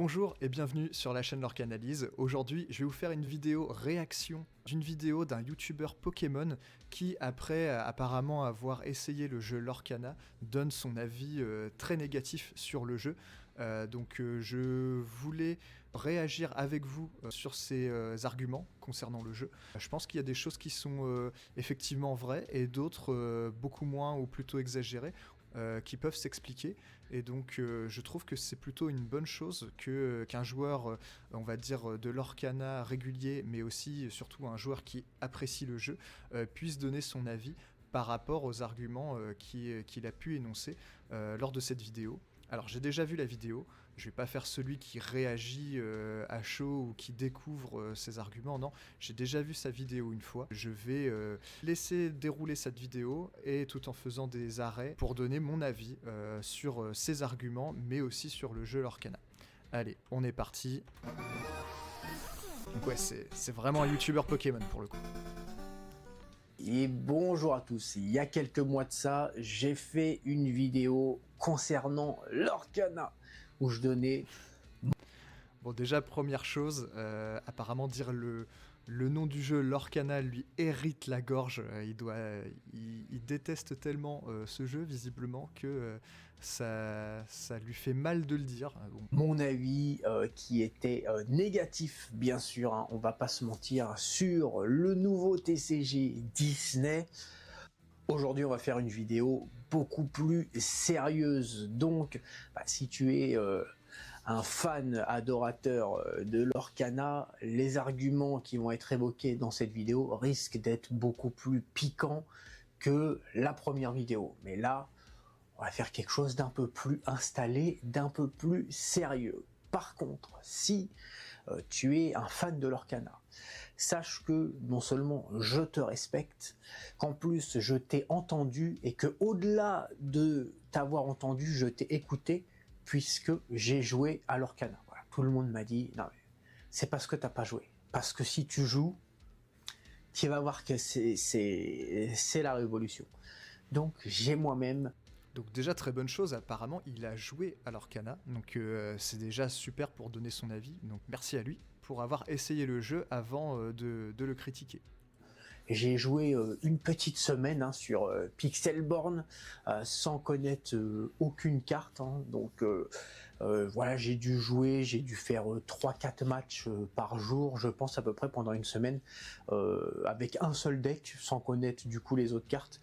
Bonjour et bienvenue sur la chaîne Lorcanalyse. Aujourd'hui, je vais vous faire une vidéo réaction d'une vidéo d'un youtubeur Pokémon qui, après apparemment avoir essayé le jeu Lorcana, donne son avis très négatif sur le jeu. Je voulais réagir avec vous sur ces arguments concernant le jeu. Je pense qu'il y a des choses qui sont effectivement vraies et d'autres beaucoup moins ou plutôt exagérées. Qui peuvent s'expliquer, et donc je trouve que c'est plutôt une bonne chose qu'un joueur, on va dire, de l'Orcana régulier, mais aussi surtout un joueur qui apprécie le jeu, puisse donner son avis par rapport aux arguments qu'il a pu énoncer lors de cette vidéo. Alors j'ai déjà vu la vidéo, je vais pas faire celui qui réagit à chaud ou qui découvre ses arguments, non, j'ai déjà vu sa vidéo une fois. Je vais laisser dérouler cette vidéo et tout en faisant des arrêts pour donner mon avis sur ses arguments, mais aussi sur le jeu Lorcana. Allez, on est parti. Donc ouais, c'est vraiment un youtubeur Pokémon pour le coup. Et bonjour à tous, il y a quelques mois de ça, j'ai fait une vidéo concernant Lorcana, où je donnais... Bon, déjà, première chose, apparemment dire le nom du jeu Lorcana lui hérite la gorge. Il déteste tellement ce jeu, visiblement, que ça lui fait mal de le dire. Bon. Mon avis qui était négatif, bien sûr, hein, on va pas se mentir, sur le nouveau TCG Disney. Aujourd'hui, on va faire une vidéo beaucoup plus sérieuse. Donc, si tu es un fan adorateur de Lorcana, les arguments qui vont être évoqués dans cette vidéo risquent d'être beaucoup plus piquants que la première vidéo. Mais là, on va faire quelque chose d'un peu plus installé, d'un peu plus sérieux. Par contre, si tu es un fan de Lorcana, sache que non seulement je te respecte, qu'en plus je t'ai entendu et que au-delà de t'avoir entendu, je t'ai écouté puisque j'ai joué à Lorcana. Voilà. Tout le monde m'a dit, non, c'est parce que t'as pas joué. Parce que si tu joues, tu vas voir que c'est la révolution. Donc j'ai moi-même... Donc déjà, très bonne chose, apparemment, il a joué à Lorcana, donc c'est déjà super pour donner son avis, donc merci à lui pour avoir essayé le jeu avant de le critiquer. J'ai joué une petite semaine sur Pixelborn sans connaître aucune carte, hein. Donc voilà, j'ai dû faire 3-4 matchs par jour, je pense à peu près pendant une semaine, avec un seul deck, sans connaître du coup les autres cartes,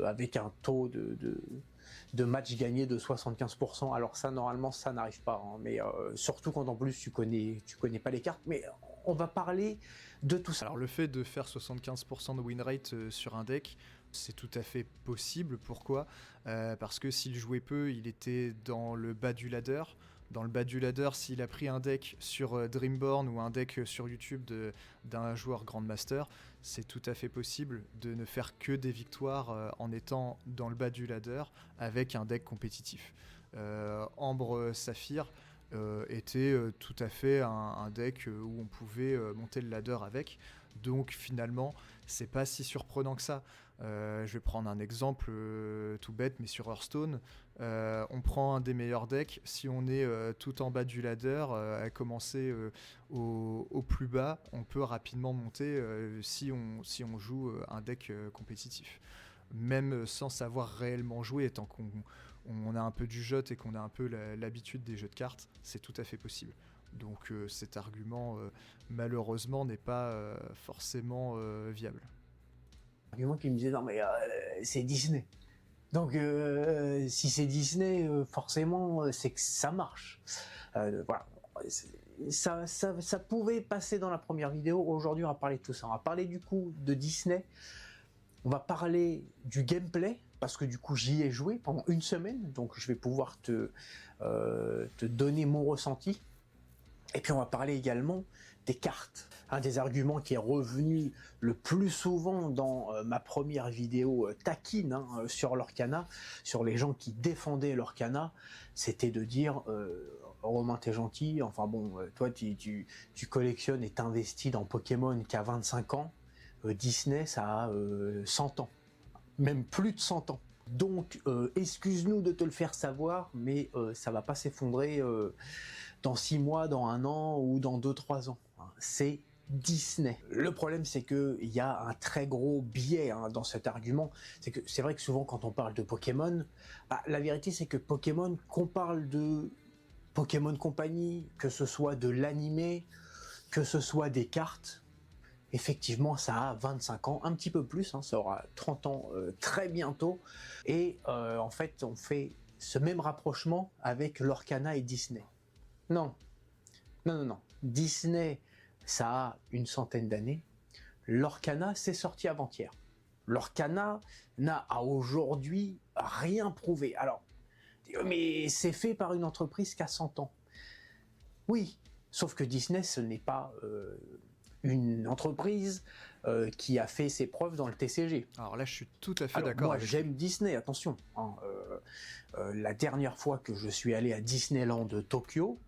avec un taux de matchs gagnés de 75%. Alors ça, normalement, ça n'arrive pas, hein, mais surtout quand en plus tu connais pas les cartes. Mais on va parler de tout ça. Alors le fait de faire 75% de win rate sur un deck, c'est tout à fait possible. Pourquoi ? Parce que s'il jouait peu, il était dans le bas du ladder. Dans le bas du ladder, s'il a pris un deck sur Dreamborn ou un deck sur YouTube d'un joueur Grandmaster, c'est tout à fait possible de ne faire que des victoires en étant dans le bas du ladder avec un deck compétitif. Ambre Saphir était tout à fait un deck où on pouvait monter le ladder avec. Donc finalement, c'est pas si surprenant que ça. Je vais prendre un exemple tout bête, mais sur Hearthstone, on prend un des meilleurs decks. Si on est tout en bas du ladder, à commencer au plus bas, on peut rapidement monter si on joue un deck compétitif. Même sans savoir réellement jouer, étant qu'on a un peu du jeu et qu'on a un peu l'habitude des jeux de cartes, c'est tout à fait possible. Donc cet argument, malheureusement, n'est pas forcément viable. Argument qui me disait, non mais c'est Disney. Donc si c'est Disney, forcément, c'est que ça marche. Voilà. Ça pouvait passer dans la première vidéo. Aujourd'hui, on va parler de tout ça. On va parler du coup de Disney. On va parler du gameplay, parce que du coup j'y ai joué pendant une semaine, donc je vais pouvoir te donner mon ressenti. Et puis on va parler également des cartes. Un des arguments qui est revenu le plus souvent dans ma première vidéo taquine sur Lorcana, sur les gens qui défendaient Lorcana, c'était de dire Romain, t'es gentil, enfin bon, toi tu collectionnes et t'investis dans Pokémon qui a 25 ans, Disney ça a 100 ans, même plus de 100 ans. Donc excuse-nous de te le faire savoir, mais ça va pas s'effondrer dans 6 mois, dans 1 an ou dans 2-3 ans. C'est Disney. Le problème, c'est qu'il y a un très gros biais dans cet argument. C'est que c'est vrai que souvent, quand on parle de Pokémon, la vérité, c'est que Pokémon, qu'on parle de Pokémon Company, que ce soit de l'animé, que ce soit des cartes, effectivement, ça a 25 ans, un petit peu plus, ça aura 30 ans très bientôt. Et en fait, on fait ce même rapprochement avec Lorcana et Disney. Non. Disney, ça a une centaine d'années. Lorcana, c'est sorti avant-hier. Lorcana n'a à aujourd'hui rien prouvé. Alors, mais c'est fait par une entreprise qui a 100 ans. Oui, sauf que Disney, ce n'est pas une entreprise qui a fait ses preuves dans le TCG. Alors là, je suis tout à fait d'accord. Moi, j'aime Disney, attention. La dernière fois que je suis allé à Disneyland de Tokyo,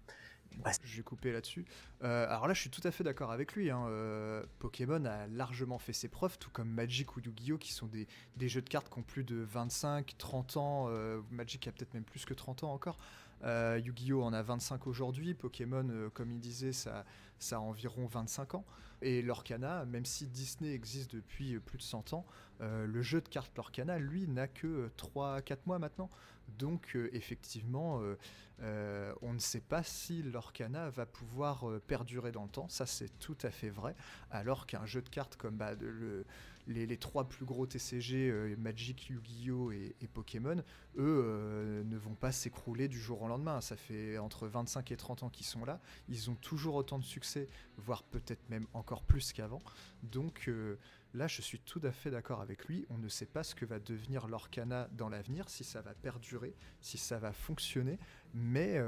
j'ai coupé là-dessus. Alors là, je suis tout à fait d'accord avec lui. Pokémon a largement fait ses preuves, tout comme Magic ou Yu-Gi-Oh, qui sont des jeux de cartes qui ont plus de 25, 30 ans. Magic a peut-être même plus que 30 ans encore. Yu-Gi-Oh en a 25 aujourd'hui. Pokémon, comme il disait, ça a environ 25 ans. Et Lorcana, même si Disney existe depuis plus de 100 ans, le jeu de cartes Lorcana, lui, n'a que 3-4 mois maintenant. Donc effectivement, on ne sait pas si Lorcana va pouvoir perdurer dans le temps, ça c'est tout à fait vrai, alors qu'un jeu de cartes comme les 3 plus gros TCG, Magic, Yu-Gi-Oh et Pokémon, eux ne vont pas s'écrouler du jour au lendemain. Ça fait entre 25 et 30 ans qu'ils sont là, ils ont toujours autant de succès, voire peut-être même encore plus qu'avant. Donc là, je suis tout à fait d'accord avec lui. On ne sait pas ce que va devenir Lorcana dans l'avenir, si ça va perdurer, si ça va fonctionner, mais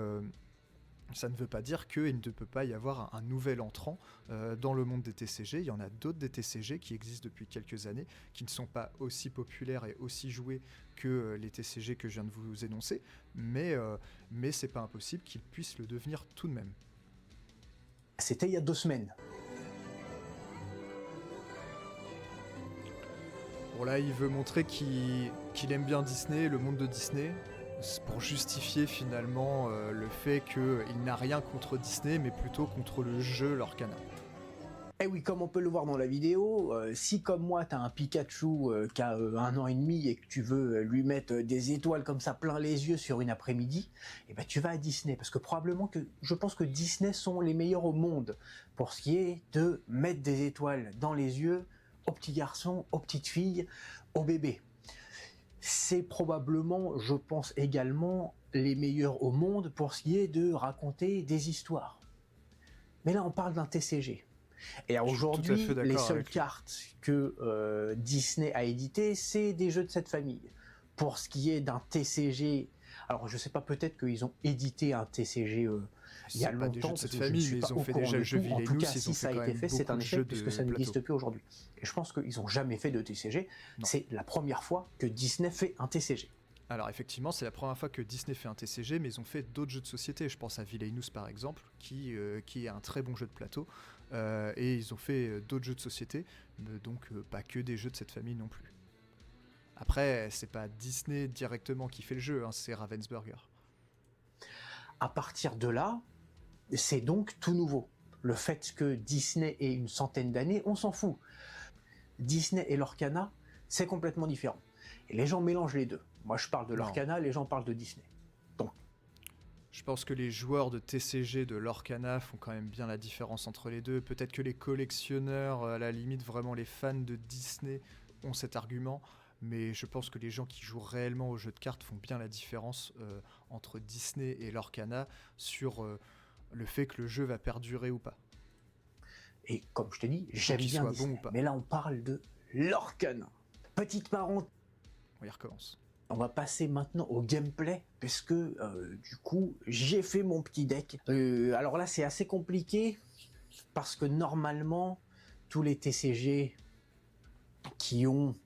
ça ne veut pas dire qu'il ne peut pas y avoir un nouvel entrant dans le monde des TCG. Il y en a d'autres des TCG qui existent depuis quelques années, qui ne sont pas aussi populaires et aussi joués que les TCG que je viens de vous énoncer, mais c'est pas impossible qu'ils puissent le devenir tout de même. C'était il y a 2 semaines. Bon là, il veut montrer qu'il aime bien Disney, le monde de Disney, pour justifier finalement le fait qu'il n'a rien contre Disney, mais plutôt contre le jeu Lorcana. Eh oui, comme on peut le voir dans la vidéo, si comme moi t'as un Pikachu qui a 1 an et demi et que tu veux lui mettre des étoiles comme ça plein les yeux sur une après-midi, eh ben tu vas à Disney, parce que probablement que je pense que Disney sont les meilleurs au monde pour ce qui est de mettre des étoiles dans les yeux aux petits garçons, aux petites filles, aux bébés. C'est probablement, je pense également, les meilleurs au monde pour ce qui est de raconter des histoires. Mais là, on parle d'un TCG. Et aujourd'hui, les seules cartes que Disney a éditées, c'est des jeux de cette famille. Pour ce qui est d'un TCG, alors je sais pas, peut-être qu'ils ont édité un TCG il y a longtemps, des jeux de cette famille, mais ils ont fait déjà le jeu Villainous. En tout cas, si ça a été fait, c'est un échec puisque ça n'existe plus aujourd'hui. Et je pense qu'ils n'ont jamais fait de TCG. Non. C'est la première fois que Disney fait un TCG. Alors effectivement, c'est la première fois que Disney fait un TCG, mais ils ont fait d'autres jeux de société. Je pense à Villainous par exemple, qui est un très bon jeu de plateau. Et ils ont fait d'autres jeux de société, donc pas que des jeux de cette famille non plus. Après, c'est pas Disney directement qui fait le jeu, c'est Ravensburger. À partir de là, c'est donc tout nouveau. Le fait que Disney ait une centaine d'années, on s'en fout. Disney et Lorcana, c'est complètement différent. Et les gens mélangent les deux. Moi, je parle de Lorcana, les gens parlent de Disney. Donc, je pense que les joueurs de TCG de Lorcana font quand même bien la différence entre les deux. Peut-être que les collectionneurs, à la limite vraiment les fans de Disney, ont cet argument. Mais je pense que les gens qui jouent réellement au jeu de cartes font bien la différence entre Disney et Lorcana sur le fait que le jeu va perdurer ou pas. Et comme je te dis, j'aime bien Disney, bon ou pas. Mais là on parle de Lorcana. Petite parenthèse. On y recommence. On va passer maintenant au gameplay, parce que du coup, j'ai fait mon petit deck. Alors là, c'est assez compliqué, parce que normalement, tous les TCG qui ont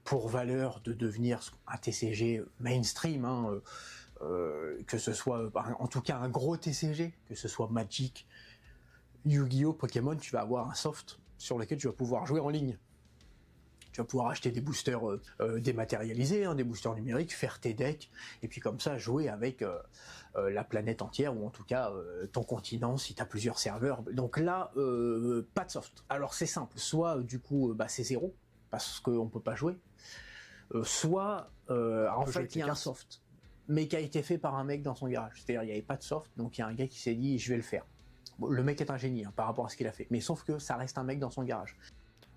pour valeur de devenir un TCG mainstream, que ce soit, en tout cas un gros TCG, que ce soit Magic, Yu-Gi-Oh, Pokémon, tu vas avoir un soft sur lequel tu vas pouvoir jouer en ligne. Tu vas pouvoir acheter des boosters dématérialisés, hein, des boosters numériques, faire tes decks, et puis comme ça jouer avec la planète entière, ou en tout cas ton continent si tu as plusieurs serveurs. Donc là, pas de soft. Alors c'est simple, soit du coup c'est 0, parce qu'on peut pas jouer, soit en fait il y a un soft, mais qui a été fait par un mec dans son garage. C'est-à-dire il n'y avait pas de soft, donc il y a un gars qui s'est dit je vais le faire. Bon, le mec est un génie par rapport à ce qu'il a fait, mais sauf que ça reste un mec dans son garage.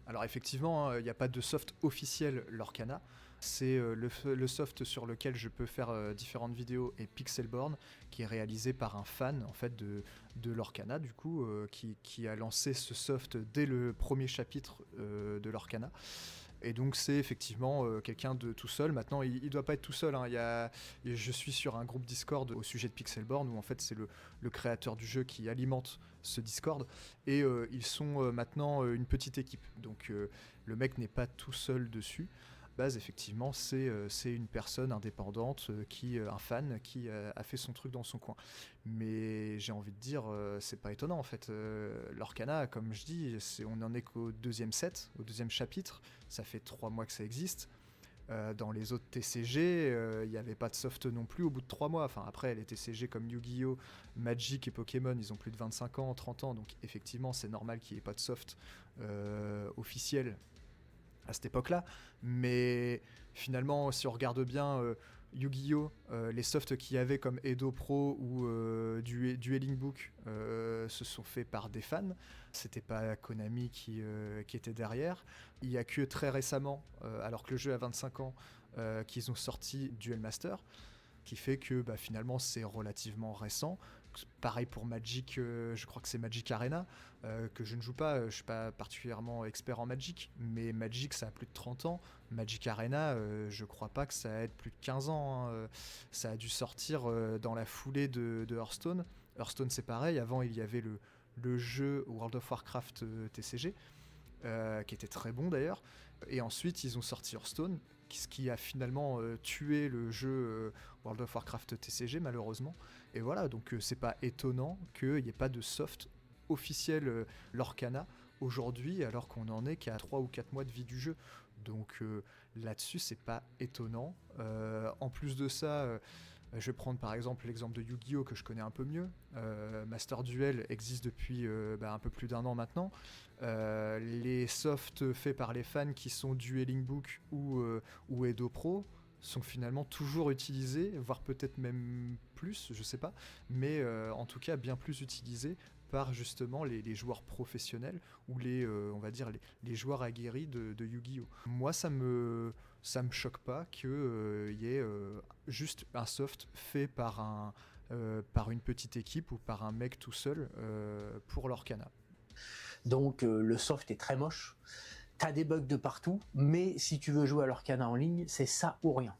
Alors effectivement, il n'y a pas de soft officiel Lorcana. C'est le soft sur lequel je peux faire différentes vidéos est Pixelborn, qui est réalisé par un fan en fait de Lorcana du coup, qui a lancé ce soft dès le premier chapitre de Lorcana. Et donc c'est effectivement quelqu'un de tout seul. Maintenant, il doit pas être tout seul, hein. Je suis sur un groupe Discord au sujet de Pixelborn, où en fait c'est le créateur du jeu qui alimente ce Discord. Et ils sont maintenant une petite équipe. Donc le mec n'est pas tout seul dessus. Effectivement, c'est une personne indépendante, un fan qui a fait son truc dans son coin. Mais j'ai envie de dire, c'est pas étonnant en fait. Lorcana, comme je dis, on en est qu'au deuxième set, au deuxième chapitre. Ça fait 3 mois que ça existe. Dans les autres TCG, il n'y avait pas de soft non plus au bout de 3 mois. Enfin, après, les TCG comme Yu-Gi-Oh!, Magic et Pokémon, ils ont plus de 25 ans, 30 ans. Donc effectivement, c'est normal qu'il n'y ait pas de soft officiel à cette époque-là, mais finalement, si on regarde bien Yu-Gi-Oh!, les softs qu'il y avait comme Edo Pro ou Dueling Book se sont faits par des fans. C'était pas Konami qui était derrière. Il y a que très récemment, alors que le jeu a 25 ans, qu'ils ont sorti Duel Master, qui fait que finalement c'est relativement récent. Pareil pour Magic, je crois que c'est Magic Arena, que je ne joue pas, je suis pas particulièrement expert en Magic, mais Magic ça a plus de 30 ans. Magic Arena, je crois pas que ça ait plus de 15 ans, hein. Ça a dû sortir dans la foulée de Hearthstone. Hearthstone c'est pareil, avant il y avait le jeu World of Warcraft TCG, qui était très bon d'ailleurs, et ensuite ils ont sorti Hearthstone, ce qui a finalement tué le jeu World of Warcraft TCG malheureusement. Et voilà, donc c'est pas étonnant qu'il n'y ait pas de soft officiel Lorcana aujourd'hui, alors qu'on en est qu'à 3 ou 4 mois de vie du jeu. Donc là-dessus, c'est pas étonnant. En plus de ça, je vais prendre par exemple l'exemple de Yu-Gi-Oh! Que je connais un peu mieux. Master Duel existe depuis un peu plus d'1 an maintenant. Les softs faits par les fans qui sont Dueling Book ou Edo Pro sont finalement toujours utilisés, voire peut-être même plus, je sais pas, mais en tout cas bien plus utilisés par justement les joueurs professionnels ou on va dire les joueurs aguerris de Yu-Gi-Oh! Moi, ça me choque pas qu'il y ait juste un soft fait par une petite équipe ou par un mec tout seul pour Lorcana. Donc le soft est très moche, t'as des bugs de partout, mais si tu veux jouer à Lorcana en ligne, c'est ça ou rien.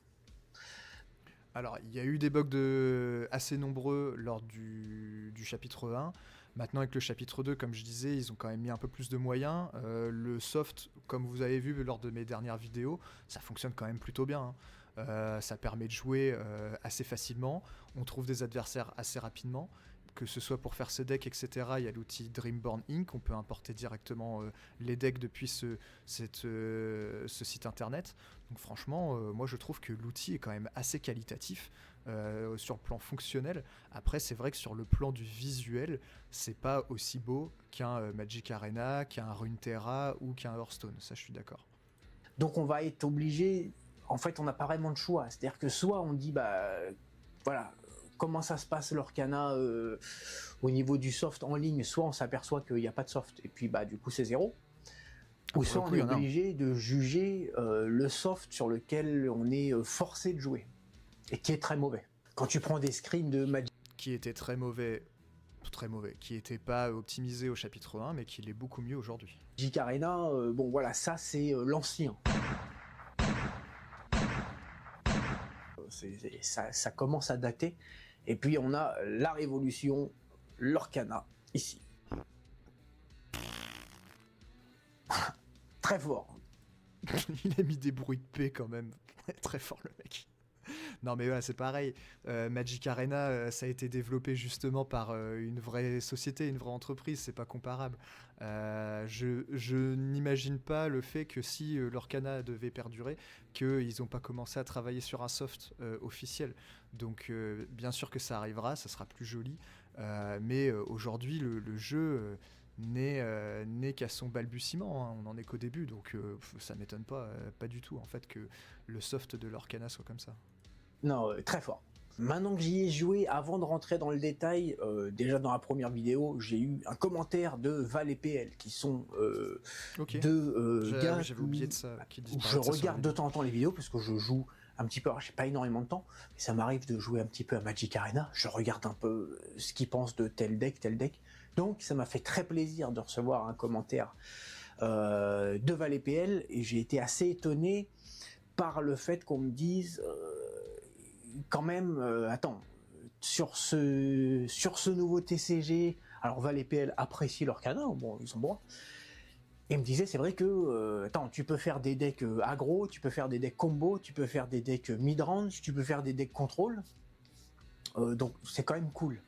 Alors, il y a eu des bugs assez nombreux lors du chapitre 1. Maintenant, avec le chapitre 2, comme je disais, ils ont quand même mis un peu plus de moyens. Le soft, comme vous avez vu lors de mes dernières vidéos, ça fonctionne quand même plutôt bien, hein. Ça permet de jouer assez facilement. On trouve des adversaires assez rapidement. Que ce soit pour faire ses decks, etc., il y a l'outil Dreamborn Inc. On peut importer directement les decks depuis ce site internet. Donc franchement, moi je trouve que l'outil est quand même assez qualitatif sur le plan fonctionnel. Après, c'est vrai que sur le plan du visuel, c'est pas aussi beau qu'un Magic Arena, qu'un Runeterra ou qu'un Hearthstone. Ça, je suis d'accord. Donc on va être obligé, en fait, on n'a pas vraiment de choix. C'est-à-dire que soit on dit, voilà, comment ça se passe Lorcana au niveau du soft en ligne, soit on s'aperçoit qu'il n'y a pas de soft et puis du coup c'est 0, ou soit on est obligé de juger le soft sur lequel on est forcé de jouer et qui est très mauvais. Quand tu prends des screens de Magic, qui était très mauvais, qui n'était pas optimisé au chapitre 1 mais qui l'est beaucoup mieux aujourd'hui. Magic Arena, bon voilà, ça c'est l'ancien. Ça commence à dater. Et puis on a la révolution Lorcana ici. Très fort. Il a mis des bruits de paix quand même. Très fort le mec. Non mais voilà, c'est pareil. Magic Arena, ça a été développé justement par une vraie société, une vraie entreprise, c'est pas comparable. Je n'imagine pas le fait que si l'Orcana devait perdurer, qu'ils n'ont pas commencé à travailler sur un soft officiel. Donc bien sûr que ça arrivera, ça sera plus joli. Mais aujourd'hui, le jeu n'est qu'à son balbutiement, hein. On n'en est qu'au début, donc ça m'étonne pas du tout en fait que le soft de l'Orcana soit comme ça. Non, très fort. Maintenant que j'y ai joué, avant de rentrer dans le détail, déjà dans la première vidéo, j'ai eu un commentaire de Val et PL, qui sont Ok. deux gars J'avais oublié de ça. où je regarde de temps en temps les vidéos, parce que je joue un petit peu, alors j'ai pas énormément de temps, mais ça m'arrive de jouer un petit peu à Magic Arena, je regarde un peu ce qu'ils pensent de tel deck, donc ça m'a fait très plaisir de recevoir un commentaire de Val et PL, et j'ai été assez étonné par le fait qu'on me dise quand même, attends, sur ce nouveau TCG, alors Val et PL apprécient leur canin, bon, ils ont droit. Et il me disait, c'est vrai que, attends, tu peux faire des decks aggro, tu peux faire des decks combo, tu peux faire des decks mid-range, tu peux faire des decks contrôle. Donc c'est quand même cool.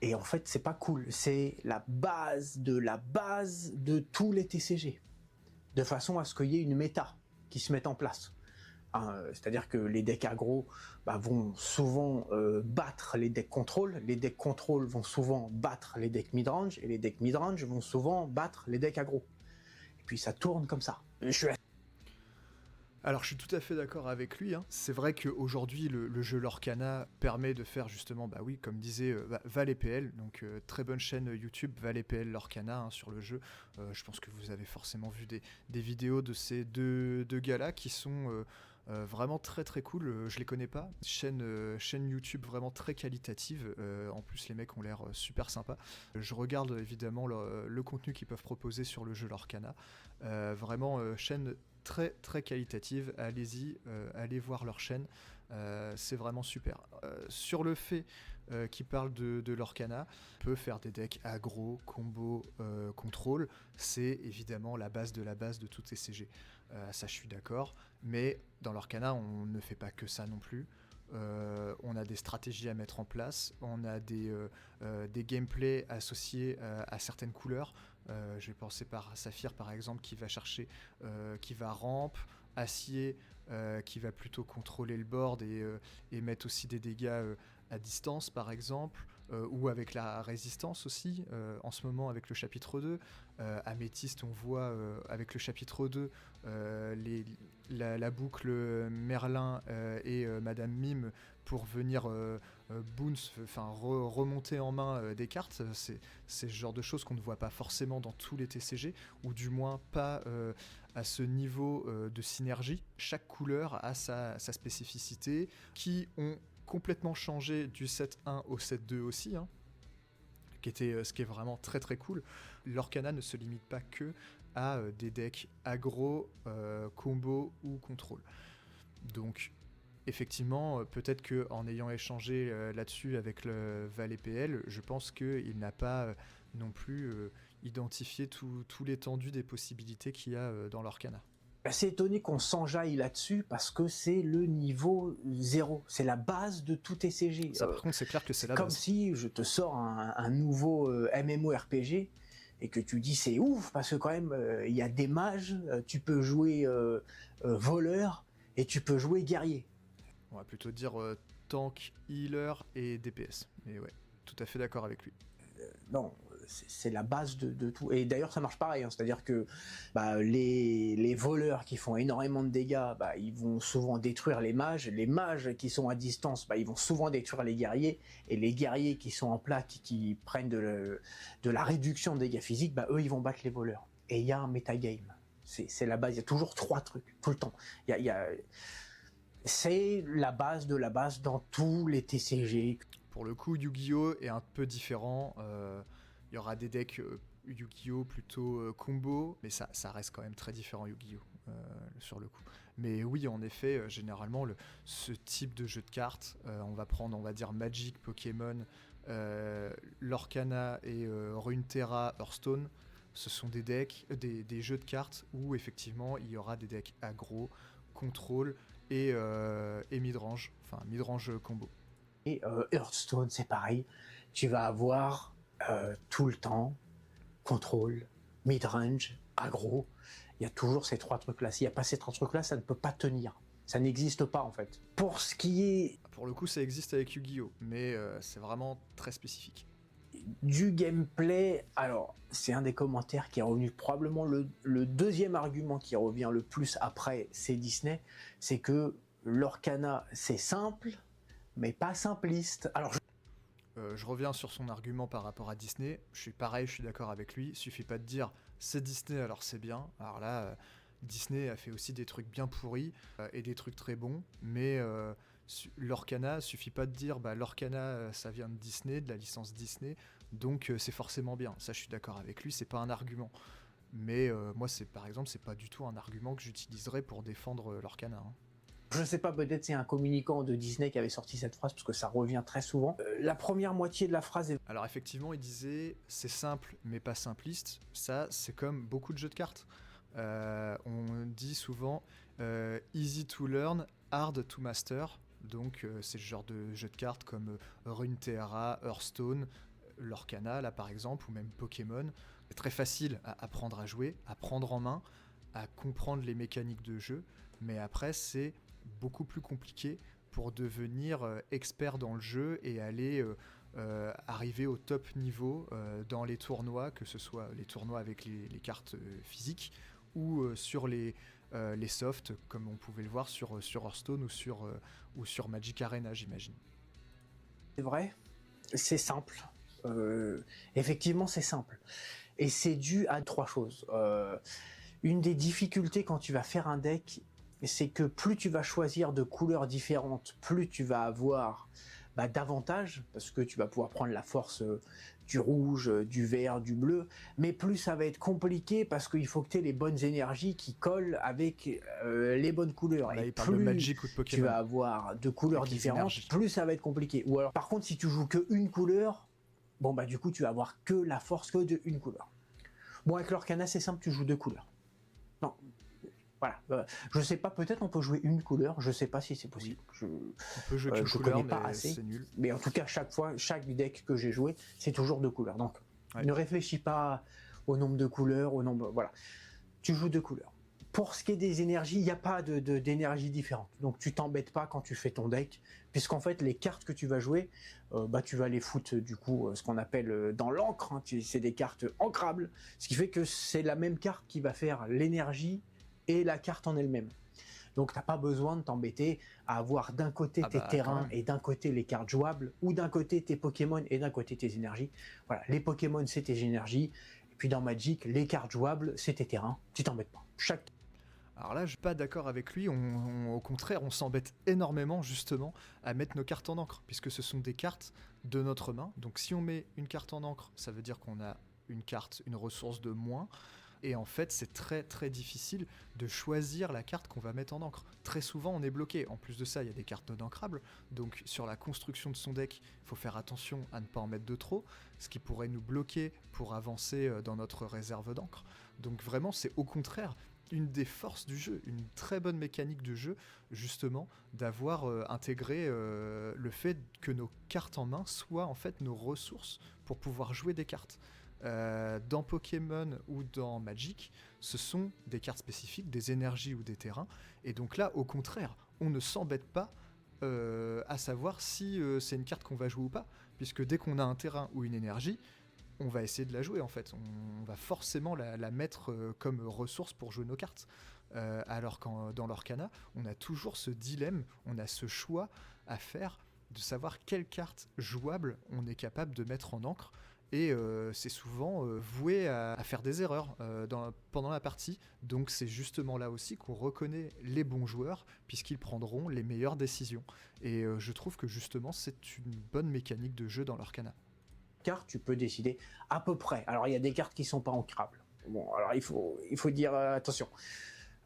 Et en fait, c'est pas cool, c'est la base de tous les TCG. De façon à ce qu'il y ait une méta qui se mette en place. C'est-à-dire que les decks aggro vont souvent battre les decks contrôle, les decks contrôle vont souvent battre les decks midrange, et les decks midrange vont souvent battre les decks aggro. Et puis ça tourne comme ça. Alors je suis tout à fait d'accord avec lui, hein. C'est vrai qu'aujourd'hui le jeu Lorcana permet de faire justement, bah oui, comme disait Val et PL, donc très bonne chaîne YouTube, Val et PL Lorcana, hein, sur le jeu. Je pense que vous avez forcément vu des vidéos de ces deux gars-là qui sont vraiment très très cool. Je les connais pas. Chaîne YouTube vraiment très qualitative. En plus les mecs ont l'air super sympas. Je regarde évidemment le contenu qu'ils peuvent proposer sur le jeu Lorcana. Vraiment chaîne très très qualitative, allez-y, allez voir leur chaîne, c'est vraiment super. Sur le fait qu'ils parlent de l'Orcana, on peut faire des decks aggro, combo, contrôle, c'est évidemment la base de tout TCG. Ça je suis d'accord, mais dans l'Orcana on ne fait pas que ça non plus. On a des stratégies à mettre en place, on a des gameplays associés à certaines couleurs. Je vais penser par Saphir par exemple qui va chercher, qui va ramp, Acier qui va plutôt contrôler le board et mettre aussi des dégâts à distance par exemple, ou avec la résistance aussi, en ce moment avec le chapitre 2. Améthyste on voit avec le chapitre 2 la boucle Merlin et Madame Mime pour venir remonter en main des cartes. C'est ce genre de choses qu'on ne voit pas forcément dans tous les TCG, ou du moins pas à ce niveau de synergie. Chaque couleur a sa spécificité, qui ont complètement changé du set 1 au set 2 aussi, hein, ce qui est vraiment très très cool. L'Orcana ne se limite pas que à des decks aggro, combo ou contrôle. Donc effectivement, peut-être qu'en ayant échangé là-dessus avec le Val et PL, je pense qu'il n'a pas non plus identifié tout l'étendue des possibilités qu'il y a dans l'Orcana. C'est étonné qu'on s'enjaille là-dessus parce que c'est le niveau 0, c'est la base de tout TCG. Ça par contre c'est clair que c'est la comme base. Si je te sors un nouveau MMORPG et que tu dis c'est ouf parce que quand même il y a des mages, tu peux jouer voleur et tu peux jouer guerrier. On va plutôt dire tank, healer et DPS. Mais ouais, tout à fait d'accord avec lui. Non, c'est la base de tout. Et d'ailleurs, ça marche pareil, hein, c'est-à-dire que les voleurs qui font énormément de dégâts, ils vont souvent détruire les mages qui sont à distance, ils vont souvent détruire les guerriers, et les guerriers qui sont en plaque, qui prennent de la réduction de dégâts physiques, eux, ils vont battre les voleurs. Et il y a un metagame. C'est la base, il y a toujours 3 trucs, tout le temps. C'est la base de la base dans tous les TCG. Pour le coup, Yu-Gi-Oh! Est un peu différent. Il y aura des decks Yu-Gi-Oh! Plutôt combo, mais ça reste quand même très différent Yu-Gi-Oh! Sur le coup. Mais oui, en effet, généralement, ce type de jeu de cartes, on va prendre, on va dire Magic, Pokémon, l'Orcana et Runeterra, Hearthstone. Ce sont des jeux de cartes où effectivement il y aura des decks aggro, contrôle et midrange, enfin midrange combo. Et Hearthstone, c'est pareil. Tu vas avoir tout le temps contrôle, midrange, aggro. Il y a toujours ces 3 trucs-là. S'il n'y a pas ces 3 trucs-là, ça ne peut pas tenir. Ça n'existe pas en fait. Pour ce qui est... Pour le coup, ça existe avec Yu-Gi-Oh! Mais c'est vraiment très spécifique. Du gameplay, alors c'est un des commentaires qui est revenu, probablement le deuxième argument qui revient le plus après, c'est Disney, c'est que l'Orcana c'est simple, mais pas simpliste. Alors je reviens sur son argument par rapport à Disney, je suis d'accord avec lui, il suffit pas de dire c'est Disney alors c'est bien, alors là Disney a fait aussi des trucs bien pourris et des trucs très bons, mais l'Orcana, suffit pas de dire bah l'Orcana ça vient de Disney, de la licence Disney, donc c'est forcément bien, ça je suis d'accord avec lui, c'est pas un argument. Mais moi c'est par exemple c'est pas du tout un argument que j'utiliserais pour défendre l'Orcana. Hein. je sais pas, peut-être c'est un communicant de Disney qui avait sorti cette phrase, parce que ça revient très souvent. La première moitié de la phrase est... Alors effectivement, il disait c'est simple mais pas simpliste. Ça, c'est comme beaucoup de jeux de cartes. On dit souvent easy to learn, hard to master. Donc c'est le genre de jeux de cartes comme Runeterra, Hearthstone, l'Orcana là par exemple, ou même Pokémon. C'est très facile à apprendre à jouer, à prendre en main, à comprendre les mécaniques de jeu. Mais après, c'est beaucoup plus compliqué pour devenir expert dans le jeu et aller arriver au top niveau dans les tournois, que ce soit les tournois avec les cartes physiques ou sur les softs, comme on pouvait le voir sur Hearthstone ou sur Magic Arena, j'imagine. C'est vrai, c'est simple. Effectivement, c'est simple. Et c'est dû à 3 choses. Une des difficultés quand tu vas faire un deck, c'est que plus tu vas choisir de couleurs différentes, plus tu vas avoir d'avantages, parce que tu vas pouvoir prendre la force du rouge, du vert, du bleu, mais plus ça va être compliqué parce qu'il faut que tu aies les bonnes énergies qui collent avec les bonnes couleurs. Là, et plus de Magic ou de tu vas avoir de couleurs différentes, plus ça va être compliqué. Ou alors, par contre, si tu joues que une couleur, bon du coup, tu vas avoir que la force que de une couleur. Bon, avec l'Orcana, c'est simple, tu joues 2 couleurs. Non. Voilà. Je sais pas, peut-être on peut jouer une couleur, je sais pas si c'est possible. On peut jouer qu'une couleur, connais pas assez. C'est nul. Mais en tout cas, chaque deck que j'ai joué, c'est toujours 2 couleurs. Donc, ne réfléchis pas au nombre de couleurs, au nombre. Voilà. Tu joues 2 couleurs. Pour ce qui est des énergies, il n'y a pas d'énergie différente. Donc, tu t'embêtes pas quand tu fais ton deck, puisqu'en fait, les cartes que tu vas jouer, tu vas les foutre, du coup, ce qu'on appelle dans l'encre. Hein, c'est des cartes ancrables. Ce qui fait que c'est la même carte qui va faire l'énergie et la carte en elle-même. Donc t'as pas besoin de t'embêter à avoir d'un côté tes terrains et d'un côté les cartes jouables, ou d'un côté tes Pokémon et d'un côté tes énergies. Voilà, les Pokémon c'est tes énergies, et puis dans Magic, les cartes jouables c'est tes terrains, tu t'embêtes pas. Alors là, je suis pas d'accord avec lui, au contraire, on s'embête énormément justement à mettre nos cartes en encre, puisque ce sont des cartes de notre main. Donc si on met une carte en encre, ça veut dire qu'on a une ressource de moins. Et en fait, c'est très très difficile de choisir la carte qu'on va mettre en encre. Très souvent, on est bloqué. En plus de ça, il y a des cartes non ancrables. Donc, sur la construction de son deck, il faut faire attention à ne pas en mettre de trop, ce qui pourrait nous bloquer pour avancer dans notre réserve d'encre. Donc, vraiment, c'est au contraire une des forces du jeu, une très bonne mécanique de jeu, justement, d'avoir intégré le fait que nos cartes en main soient en fait nos ressources pour pouvoir jouer des cartes. Dans Pokémon ou dans Magic, ce sont des cartes spécifiques, des énergies ou des terrains, et donc là, au contraire, on ne s'embête pas à savoir si c'est une carte qu'on va jouer ou pas, puisque dès qu'on a un terrain ou une énergie, on va essayer de la jouer en fait, on va forcément la mettre comme ressource pour jouer nos cartes. Alors que dans l'Orcana, on a toujours ce dilemme, on a ce choix à faire de savoir quelle carte jouable on est capable de mettre en encre. Et c'est souvent voué à faire des erreurs pendant la partie. Donc c'est justement là aussi qu'on reconnaît les bons joueurs, puisqu'ils prendront les meilleures décisions. Et je trouve que justement c'est une bonne mécanique de jeu dans l'Orcana. Car tu peux décider à peu près. Alors il y a des cartes qui sont pas ancrables. Bon, alors il faut dire attention.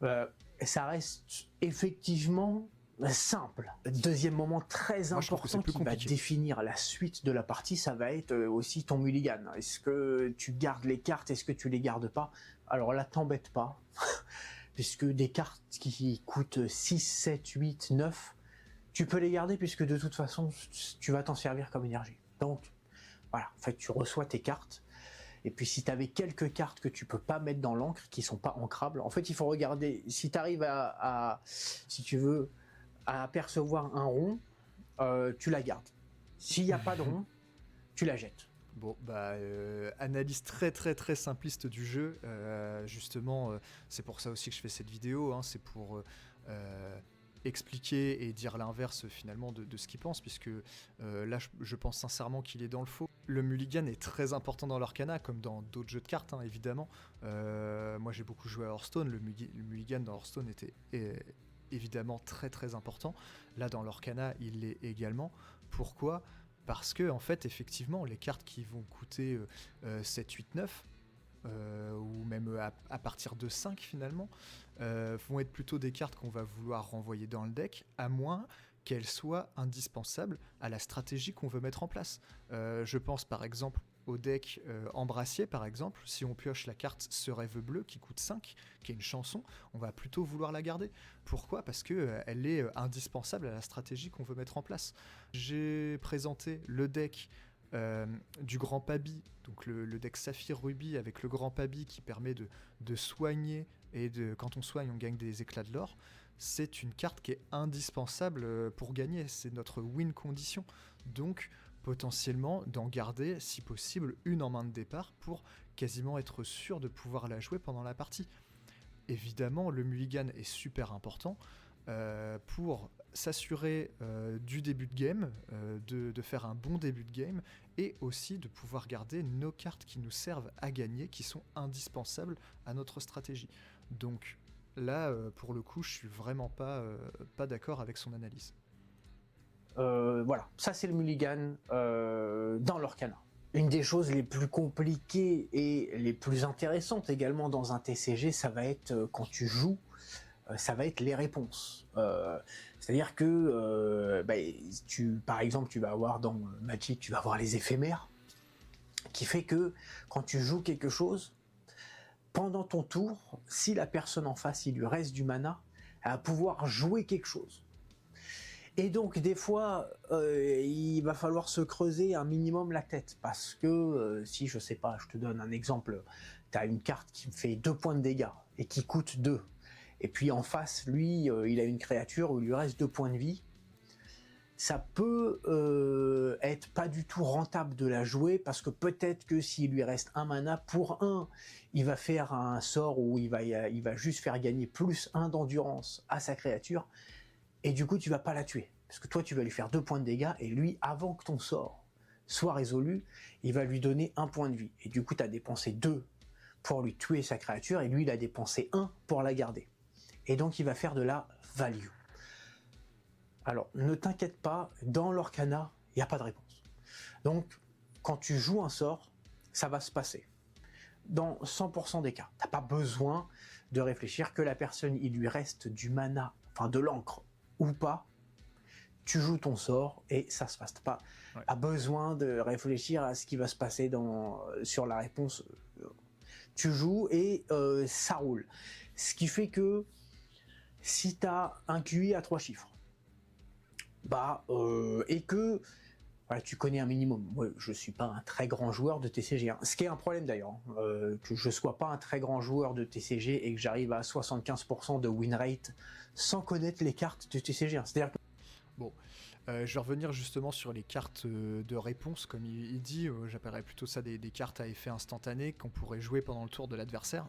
Ça reste effectivement simple. Deuxième moment très important qui va définir la suite de la partie, ça va être aussi ton mulligan. Est-ce que tu gardes les cartes, est-ce que tu les gardes pas? Alors là, t'embête pas. puisque des cartes qui coûtent 6, 7, 8, 9, tu peux les garder puisque de toute façon, tu vas t'en servir comme énergie. Donc, voilà, en fait, tu reçois tes cartes. Et puis, si tu avais quelques cartes que tu peux pas mettre dans l'encre, qui sont pas ancrables, en fait, il faut regarder. Si tu arrives si tu veux, à apercevoir un rond, tu la gardes. S'il n'y a pas de rond, tu la jettes. Bon, analyse très très très simpliste du jeu. Justement, c'est pour ça aussi que je fais cette vidéo. Hein, c'est pour expliquer et dire l'inverse finalement de ce qu'il pense, puisque là, je pense sincèrement qu'il est dans le faux. Le mulligan est très important dans l'Arcana, comme dans d'autres jeux de cartes, hein, évidemment. Moi, j'ai beaucoup joué à Hearthstone. Le mulligan dans Hearthstone était évidemment très très important. Là, dans l'Arcana, il l'est également. Pourquoi ? Parce que, en fait, effectivement, les cartes qui vont coûter 7, 8, 9, ou même à partir de 5 finalement, vont être plutôt des cartes qu'on va vouloir renvoyer dans le deck, à moins qu'elles soient indispensables à la stratégie qu'on veut mettre en place. Je pense par exemple au deck Embrassier, par exemple. Si on pioche la carte Ce Rêve Bleu qui coûte 5, qui est une chanson, on va plutôt vouloir la garder. Pourquoi ? Parce qu'elle est indispensable à la stratégie qu'on veut mettre en place. J'ai présenté le deck du Grand Pabi, donc le deck Saphir Ruby avec le Grand Pabi qui permet de soigner, et quand on soigne on gagne des éclats de l'or. C'est une carte qui est indispensable pour gagner, c'est notre win condition. Donc potentiellement d'en garder si possible une en main de départ pour quasiment être sûr de pouvoir la jouer pendant la partie. Évidemment, le mulligan est super important pour s'assurer du début de game, de faire un bon début de game, et aussi de pouvoir garder nos cartes qui nous servent à gagner, qui sont indispensables à notre stratégie. Donc là, pour le coup, je suis vraiment pas d'accord avec son analyse. Voilà, ça c'est le mulligan dans l'Arcana. Une des choses les plus compliquées et les plus intéressantes également dans un TCG, ça va être quand tu joues, ça va être les réponses. C'est-à-dire que, par exemple, tu vas avoir dans Magic, tu vas avoir les éphémères, qui fait que quand tu joues quelque chose, pendant ton tour, si la personne en face, il lui reste du mana, elle va pouvoir jouer quelque chose. Et donc des fois, il va falloir se creuser un minimum la tête, parce que si, je sais pas, je te donne un exemple, tu as une carte qui fait 2 points de dégâts et qui coûte 2, et puis en face, lui, il a une créature où il lui reste 2 points de vie, ça peut être pas du tout rentable de la jouer, parce que peut-être que s'il lui reste un mana, pour un, il va faire un sort où il va juste faire gagner +1 d'endurance à sa créature, et du coup tu vas pas la tuer, parce que toi tu vas lui faire 2 points de dégâts, et lui, avant que ton sort soit résolu, il va lui donner 1 point de vie, et du coup tu as dépensé 2 pour lui tuer sa créature, et lui il a dépensé 1 pour la garder, et donc il va faire de la value. Alors ne t'inquiète pas, dans l'Arcana il n'y a pas de réponse, donc quand tu joues un sort, ça va se passer dans 100% des cas. T'as pas besoin de réfléchir, que la personne il lui reste du mana, enfin de l'encre ou pas, tu joues ton sort et ça se passe pas. Ouais. Pas besoin de réfléchir à ce qui va se passer sur la réponse. Tu joues et ça roule. Ce qui fait que si tu as un QI à 3 chiffres, et que voilà, tu connais un minimum. Moi, je suis pas un très grand joueur de TCG. Ce qui est un problème d'ailleurs, que je sois pas un très grand joueur de TCG et que j'arrive à 75% de win rate sans connaître les cartes de TCG. C'est-à-dire que... Bon, je vais revenir justement sur les cartes de réponse, comme il dit. J'appellerais plutôt ça des cartes à effet instantané qu'on pourrait jouer pendant le tour de l'adversaire.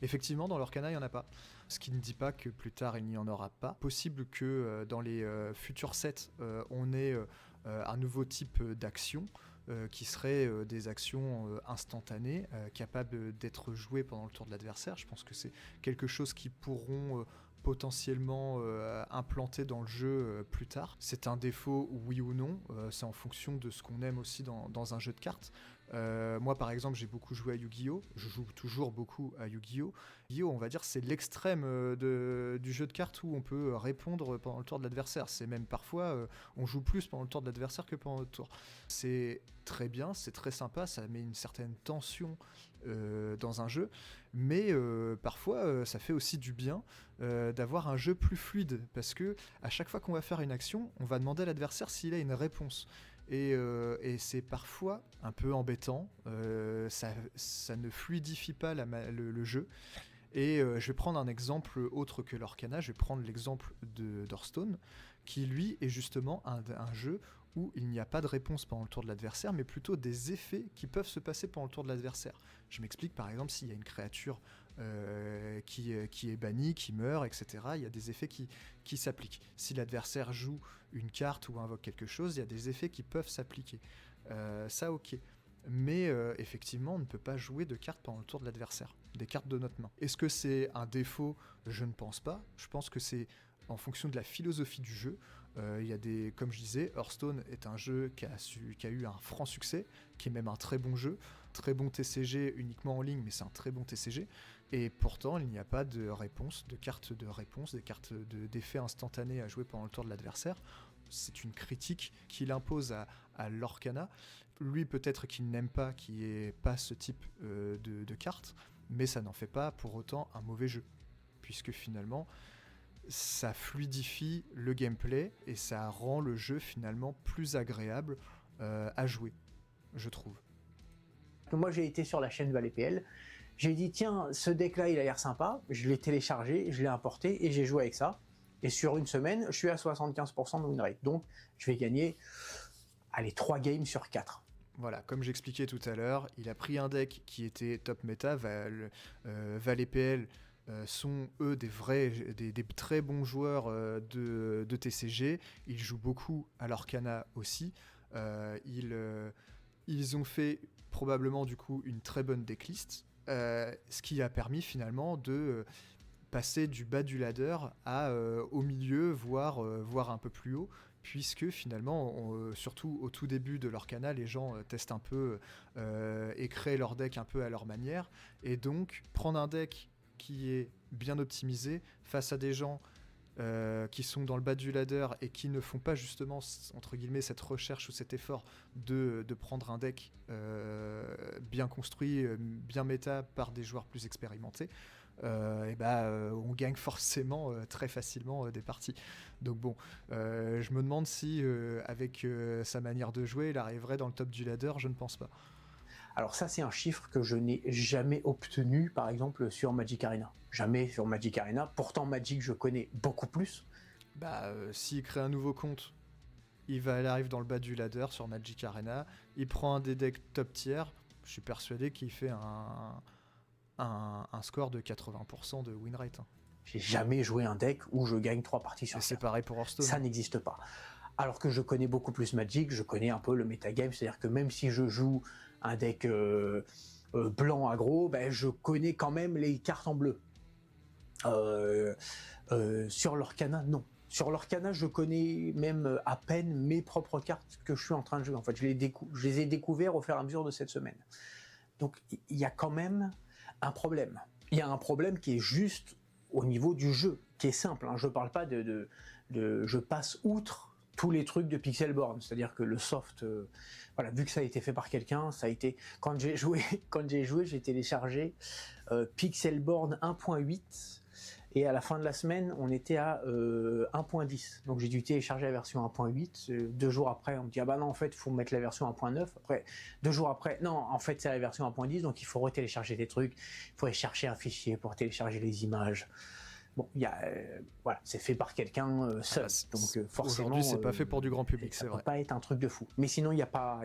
Effectivement, dans l'Arcana, il n'y en a pas. Ce qui ne dit pas que plus tard, il n'y en aura pas. Possible que dans les futurs sets, on ait un nouveau type d'action qui serait des actions instantanées, capables d'être jouées pendant le tour de l'adversaire. Je pense que c'est quelque chose qui pourront potentiellement implanter dans le jeu plus tard. C'est un défaut, oui ou non, c'est en fonction de ce qu'on aime aussi dans un jeu de cartes. Moi par exemple j'ai beaucoup joué à Yu-Gi-Oh! Je joue toujours beaucoup à Yu-Gi-Oh! Yu-Gi-Oh! On va dire c'est l'extrême du jeu de cartes où on peut répondre pendant le tour de l'adversaire. C'est même parfois on joue plus pendant le tour de l'adversaire que pendant notre tour. C'est très bien, c'est très sympa, ça met une certaine tension dans un jeu, mais parfois ça fait aussi du bien d'avoir un jeu plus fluide, parce que à chaque fois qu'on va faire une action, on va demander à l'adversaire s'il a une réponse. Et c'est parfois un peu embêtant, ça ne fluidifie pas le jeu. Et je vais prendre un exemple autre que l'Orcana, je vais prendre l'exemple d'Hearthstone, qui lui est justement un jeu où il n'y a pas de réponse pendant le tour de l'adversaire, mais plutôt des effets qui peuvent se passer pendant le tour de l'adversaire. Je m'explique, par exemple, s'il y a une créature qui est bannie, qui meurt, etc., il y a des effets qui s'appliquent. Si l'adversaire joue une carte ou invoque quelque chose, il y a des effets qui peuvent s'appliquer. Ça, ok. Mais effectivement, on ne peut pas jouer de cartes pendant le tour de l'adversaire, des cartes de notre main. Est-ce que c'est un défaut? Je ne pense pas. Je pense que c'est en fonction de la philosophie du jeu. Il y a des, comme je disais, Hearthstone est un jeu qui a eu un franc succès, qui est même un très bon jeu, très bon TCG uniquement en ligne, mais c'est un très bon TCG. Et pourtant, il n'y a pas de réponse, de cartes de réponse, des cartes d'effets instantanés à jouer pendant le tour de l'adversaire. C'est une critique qu'il impose à l'Orcana. Lui, peut-être qu'il n'aime pas, qu'il n'ait pas ce type de cartes, mais ça n'en fait pas pour autant un mauvais jeu, puisque finalement, ça fluidifie le gameplay et ça rend le jeu finalement plus agréable à jouer, je trouve. Moi, j'ai été sur la chaîne ValetPL, j'ai dit tiens, ce deck-là, il a l'air sympa, je l'ai téléchargé, je l'ai importé et j'ai joué avec ça. Et sur une semaine, je suis à 75% de win rate. Donc, je vais gagner 3 games sur 4. Voilà, comme j'expliquais tout à l'heure, il a pris un deck qui était top méta. ValetPL sont, eux, des très bons joueurs de TCG. Ils jouent beaucoup à l'Orcana aussi. Ils ont fait probablement, du coup, une très bonne decklist, ce qui a permis finalement de passer du bas du ladder au milieu, voire un peu plus haut, puisque finalement, surtout au tout début de l'Orcana, les gens testent un peu et créent leur deck un peu à leur manière, et donc prendre un deck qui est bien optimisé face à des gens qui sont dans le bas du ladder et qui ne font pas justement, entre guillemets, cette recherche ou cet effort de prendre un deck bien construit, bien méta par des joueurs plus expérimentés, on gagne forcément très facilement des parties. Donc bon, je me demande si avec sa manière de jouer, il arriverait dans le top du ladder. Je ne pense pas. Alors ça, c'est un chiffre que je n'ai jamais obtenu, par exemple, sur Magic Arena. Jamais sur Magic Arena. Pourtant, Magic, je connais beaucoup plus. S'il crée un nouveau compte, il arrive dans le bas du ladder sur Magic Arena, il prend un des decks top tier, je suis persuadé qu'il fait un score de 80% de win rate. J'ai jamais joué un deck où je gagne 3 parties sur 4. C'est pareil pour Hearthstone. Ça n'existe pas. Alors que je connais beaucoup plus Magic, je connais un peu le metagame, c'est-à-dire que même si je joue un deck blanc aggro, je connais quand même les cartes en bleu. Sur l'Orcana, non. Sur l'Orcana, je connais même à peine mes propres cartes que je suis en train de jouer. En fait, je les ai découvertes au fur et à mesure de cette semaine. Donc, il y a quand même un problème. Il y a un problème qui est juste au niveau du jeu, qui est simple. Je ne parle pas je passe outre tous les trucs de Pixelborn, c'est-à-dire que le soft, vu que ça a été fait par quelqu'un, ça a été quand j'ai joué, j'ai téléchargé Pixelborn 1.8 et à la fin de la semaine, on était à 1.10. Donc j'ai dû télécharger la version 1.8. 2 jours après, on me dit non, en fait, il faut mettre la version 1.9. Après 2 jours après, non, en fait, c'est la version 1.10, donc il faut retélécharger des trucs, il faut aller chercher un fichier pour télécharger les images. Bon, c'est fait par quelqu'un seul, donc forcément. Aujourd'hui, c'est pas fait pour du grand public, c'est vrai. Ça peut pas être un truc de fou. Mais sinon, il y a pas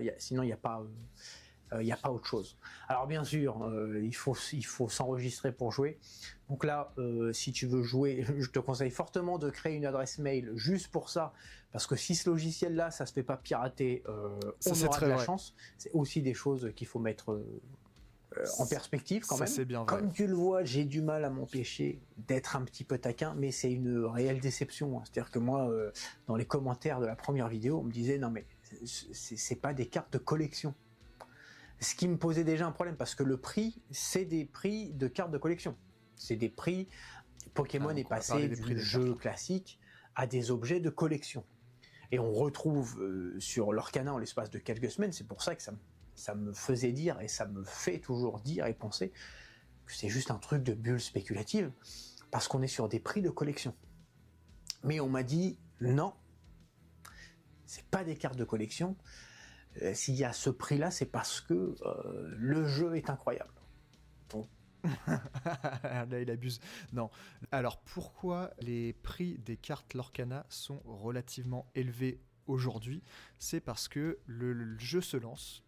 autre chose. Alors bien sûr, il faut s'enregistrer pour jouer. Donc là, si tu veux jouer, je te conseille fortement de créer une adresse mail juste pour ça, parce que si ce logiciel-là, ça se fait pas pirater, on aura de la chance. C'est aussi des choses qu'il faut mettre en perspective quand même. C'est bien vrai. Comme tu le vois, j'ai du mal à m'empêcher d'être un petit peu taquin, mais c'est une réelle déception. C'est-à-dire que moi, dans les commentaires de la première vidéo, on me disait non mais c'est pas des cartes de collection. Ce qui me posait déjà un problème, parce que le prix, c'est des prix de cartes de collection. C'est des prix... Pokémon est passé du jeu classique à des objets de collection. et on retrouve sur l'Orcana en l'espace de quelques semaines. C'est pour ça que ça me faisait dire, et ça me fait toujours dire et penser que c'est juste un truc de bulle spéculative, parce qu'on est sur des prix de collection. Mais on m'a dit non, c'est pas des cartes de collection. S'il y a ce prix-là, c'est parce que le jeu est incroyable. Donc... Là, il abuse. Non. Alors, pourquoi les prix des cartes Lorcana sont relativement élevés aujourd'hui? C'est parce que le jeu se lance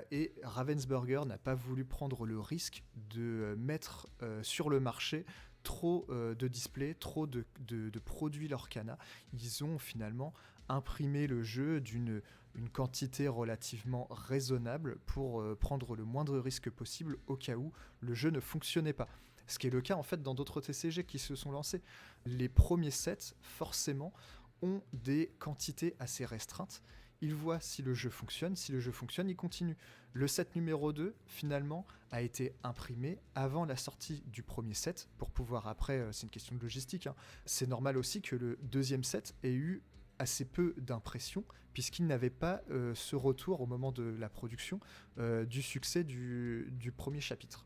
et Ravensburger n'a pas voulu prendre le risque de mettre sur le marché trop de displays, trop de produits Lorcana. Ils ont finalement imprimé le jeu d'une quantité relativement raisonnable pour prendre le moindre risque possible au cas où le jeu ne fonctionnait pas. Ce qui est le cas en fait dans d'autres TCG qui se sont lancés. Les premiers sets, forcément, ont des quantités assez restreintes. Ils voient si le jeu fonctionne. Si le jeu fonctionne, ils continuent. Le set numéro 2, finalement, a été imprimé avant la sortie du premier set, pour pouvoir après, c'est une question de logistique, hein. C'est normal aussi que le deuxième set ait eu assez peu d'impression, puisqu'il n'avait pas ce retour au moment de la production du succès du premier chapitre.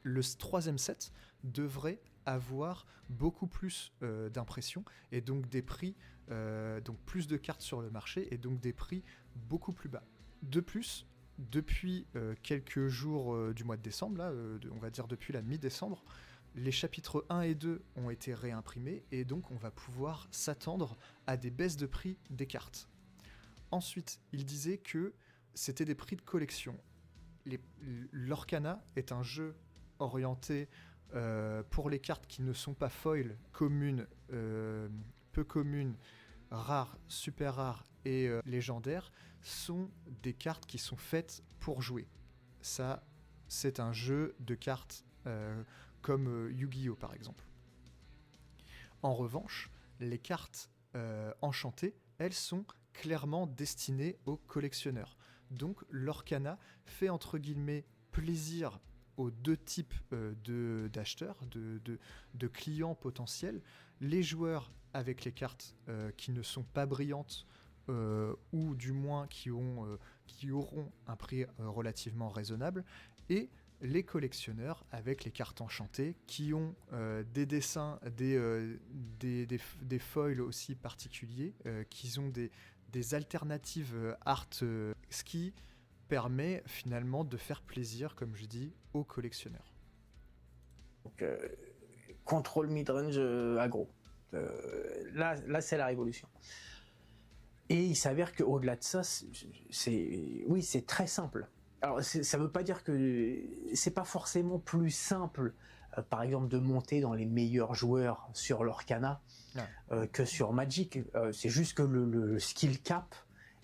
Le troisième set devrait avoir beaucoup plus d'impression et donc des prix, donc plus de cartes sur le marché et donc des prix beaucoup plus bas. De plus, depuis quelques jours du mois de décembre, là, on va dire depuis la mi-décembre, les chapitres 1 et 2 ont été réimprimés et donc on va pouvoir s'attendre à des baisses de prix des cartes. Ensuite, il disait que c'était des prix de collection. L'Orcana est un jeu orienté pour les cartes qui ne sont pas foil, communes, peu communes, rares, super rares et légendaires, sont des cartes qui sont faites pour jouer. Ça, c'est un jeu de cartes comme Yu-Gi-Oh par exemple. En revanche, les cartes enchantées, elles sont clairement destinées aux collectionneurs. Donc l'Orcana fait entre guillemets plaisir aux deux types d'acheteurs, de clients potentiels, les joueurs avec les cartes qui ne sont pas brillantes ou du moins qui auront un prix relativement raisonnable, et les collectionneurs avec les cartes enchantées qui ont des dessins, des foils aussi particuliers, qui ont des alternatives art, ce qui permet finalement de faire plaisir, comme je dis, aux collectionneurs. Donc, contrôle midrange aggro. Là, c'est la révolution. Et il s'avère qu'au-delà de ça, c'est très simple. Alors, ça ne veut pas dire que c'est pas forcément plus simple, par exemple, de monter dans les meilleurs joueurs sur l'Orcana que sur Magic. C'est juste que le skill cap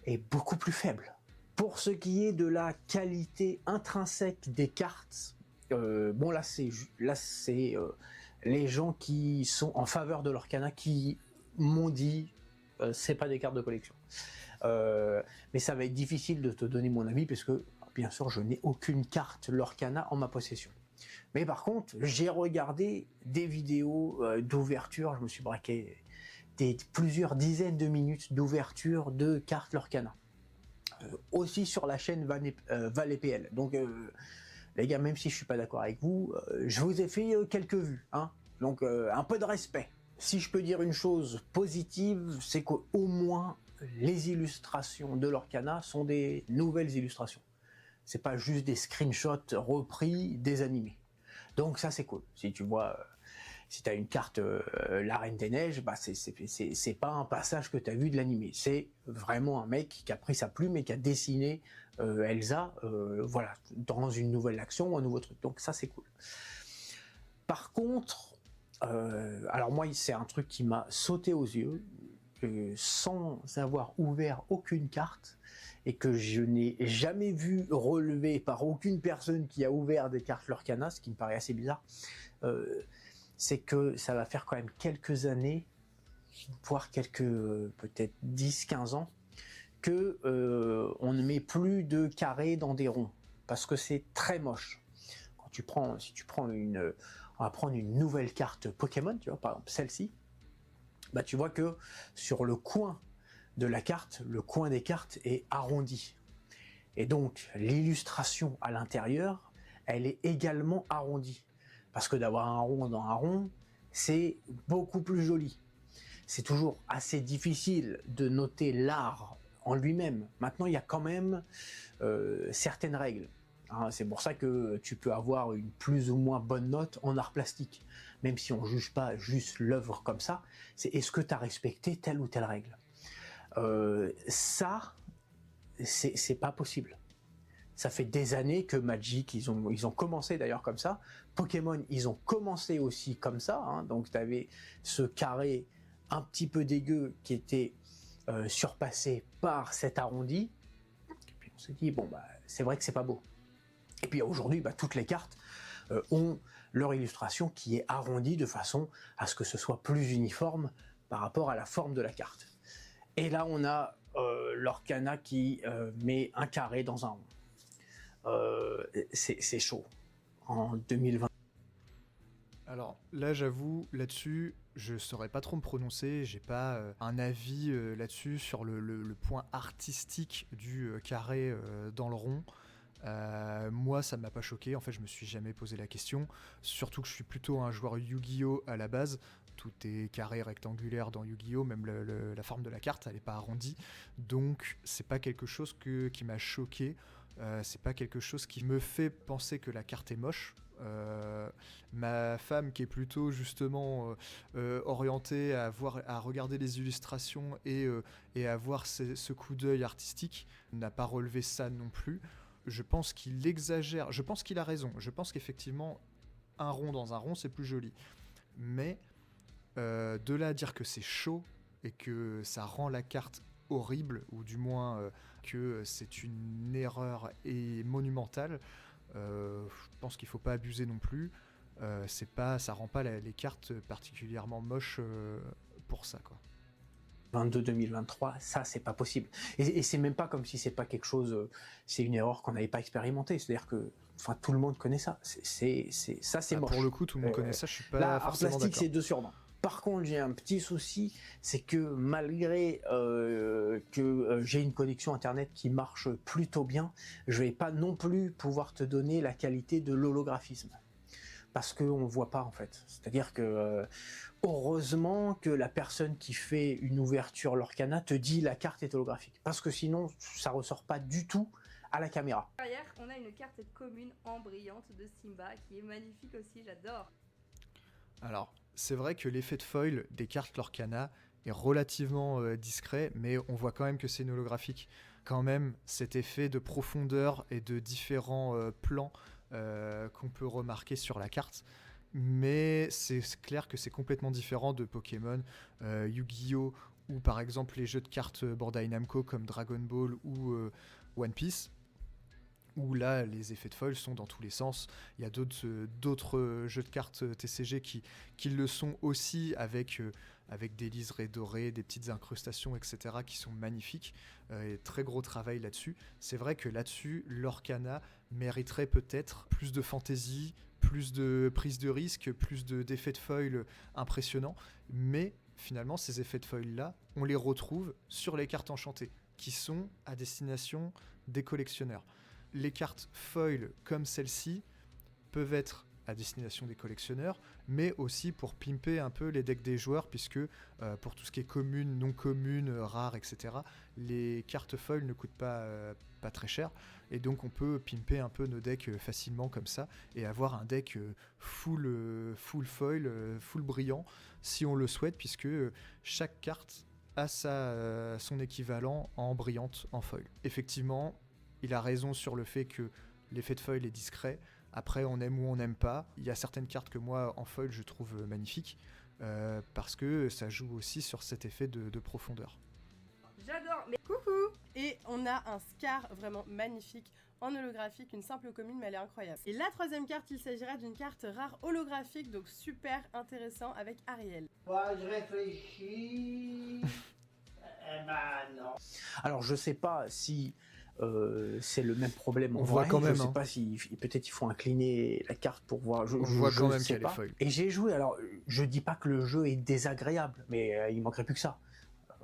est beaucoup plus faible. Pour ce qui est de la qualité intrinsèque des cartes, bon là c'est les gens qui sont en faveur de l'Orcana qui m'ont dit c'est pas des cartes de collection. Mais ça va être difficile de te donner mon avis parce que bien sûr je n'ai aucune carte l'Orcana en ma possession. Mais par contre j'ai regardé des vidéos d'ouverture, je me suis braqué plusieurs dizaines de minutes d'ouverture de cartes l'Orcana. Aussi sur la chaîne ValetPL. Donc les gars, même si je suis pas d'accord avec vous, je vous ai fait quelques vues, hein. Donc un peu de respect. Si je peux dire une chose positive, c'est qu'au moins les illustrations de l'Orcana sont des nouvelles illustrations. C'est pas juste des screenshots repris des animés. Donc ça c'est cool. Si tu vois, si tu as une carte La Reine des Neiges, bah c'est pas un passage que tu as vu de l'animé. C'est vraiment un mec qui a pris sa plume et qui a dessiné Elsa, voilà, dans une nouvelle action ou un nouveau truc. Donc ça c'est cool. Par contre, alors moi c'est un truc qui m'a sauté aux yeux, sans avoir ouvert aucune carte et que je n'ai jamais vu relevé par aucune personne qui a ouvert des cartes Lorcana, ce qui me paraît assez bizarre. C'est que ça va faire quand même quelques années, voire peut-être 10-15 ans, que on ne met plus de carrés dans des ronds, parce que c'est très moche. Si tu prends on va prendre une nouvelle carte Pokémon, tu vois, par exemple celle-ci, bah tu vois que sur le coin de la carte, le coin des cartes est arrondi. Et donc l'illustration à l'intérieur, elle est également arrondie. Parce que d'avoir un rond dans un rond, c'est beaucoup plus joli. C'est toujours assez difficile de noter l'art en lui-même. Maintenant, il y a quand même certaines règles. Hein, c'est pour ça que tu peux avoir une plus ou moins bonne note en art plastique. Même si on ne juge pas juste l'œuvre comme ça, c'est est-ce que tu as respecté telle ou telle règle. Ça, c'est pas possible. Ça fait des années que Magic, ils ont commencé d'ailleurs comme ça. Pokémon, ils ont commencé aussi comme ça. Hein. Donc tu avais ce carré un petit peu dégueu qui était surpassé par cet arrondi. Et puis on s'est dit, bon, bah, c'est vrai que c'est pas beau. Et puis aujourd'hui, bah, toutes les cartes ont leur illustration qui est arrondie de façon à ce que ce soit plus uniforme par rapport à la forme de la carte. Et là, on a l'Orcana qui met un carré dans un rond. C'est chaud en 2020. Alors là, j'avoue, là-dessus, je saurais pas trop me prononcer. J'ai pas un avis là-dessus sur le point artistique du carré dans le rond. Moi, ça m'a pas choqué. En fait, je me suis jamais posé la question. Surtout que je suis plutôt un joueur Yu-Gi-Oh à la base. Tout est carré, rectangulaire dans Yu-Gi-Oh, même la forme de la carte, elle est pas arrondie. Donc, c'est pas quelque chose qui m'a choqué. C'est pas quelque chose qui me fait penser que la carte est moche. Ma femme qui est plutôt justement orientée à regarder les illustrations et à voir ce coup d'œil artistique n'a pas relevé ça non plus. Je pense qu'il exagère, je pense qu'il a raison, je pense qu'effectivement un rond dans un rond c'est plus joli, mais de là à dire que c'est chaud et que ça rend la carte horrible, ou du moins que c'est une erreur et monumentale, je pense qu'il faut pas abuser non plus. Ça rend pas les cartes particulièrement moches pour ça, quoi. 2022-2023, ça c'est pas possible. Et c'est même pas comme si c'est pas quelque chose, c'est une erreur qu'on n'avait pas expérimentée. C'est-à-dire que, enfin, tout le monde connaît ça. Ça c'est moche. Pour le coup, tout le monde connaît ça. Je suis pas là, forcément art plastique, d'accord. c'est 2 sur 20. Par contre, j'ai un petit souci, c'est que malgré que j'ai une connexion internet qui marche plutôt bien, je vais pas non plus pouvoir te donner la qualité de l'holographisme. Parce qu'on ne voit pas en fait. C'est-à-dire que heureusement que la personne qui fait une ouverture Lorcana te dit la carte est holographique. Parce que sinon, ça ressort pas du tout à la caméra. Derrière, on a une carte commune en brillante de Simba qui est magnifique aussi, j'adore. Alors, c'est vrai que l'effet de foil des cartes Lorcana est relativement discret, mais on voit quand même que c'est une holographique. Quand même, cet effet de profondeur et de différents plans qu'on peut remarquer sur la carte. Mais c'est clair que c'est complètement différent de Pokémon, Yu-Gi-Oh! Ou par exemple les jeux de cartes Bandai Namco comme Dragon Ball ou One Piece, où là les effets de foil sont dans tous les sens. Il y a d'autres jeux de cartes TCG qui le sont aussi avec des liserés dorés, des petites incrustations, etc. qui sont magnifiques. Et très gros travail là-dessus. C'est vrai que là-dessus, l'Orcana mériterait peut-être plus de fantaisie, plus de prise de risque, plus d'effets de foil impressionnants. Mais finalement, ces effets de foil-là, on les retrouve sur les cartes enchantées, qui sont à destination des collectionneurs. Les cartes foil comme celle-ci peuvent être à destination des collectionneurs, mais aussi pour pimper un peu les decks des joueurs, puisque pour tout ce qui est commune, non commune, rare, etc., les cartes foil ne coûtent pas très cher, et donc on peut pimper un peu nos decks facilement comme ça, et avoir un deck full foil, full brillant, si on le souhaite, puisque chaque carte a son équivalent en brillante, en foil. Effectivement, il a raison sur le fait que l'effet de foil est discret. Après, on aime ou on n'aime pas. Il y a certaines cartes que moi, en foil, je trouve magnifiques, parce que ça joue aussi sur cet effet de profondeur. J'adore, mais coucou. Et on a un Scar vraiment magnifique en holographique, une simple commune, mais elle est incroyable. Et la troisième carte, il s'agira d'une carte rare holographique, donc super intéressant avec Ariel. Moi, je réfléchis. Non. Alors, je sais pas si c'est le même problème. On voit quand même. Je sais pas si peut-être il faut incliner la carte pour voir. On voit quand même qu'elle est foil. Et j'ai joué. Alors, je dis pas que le jeu est désagréable, mais il manquerait plus que ça.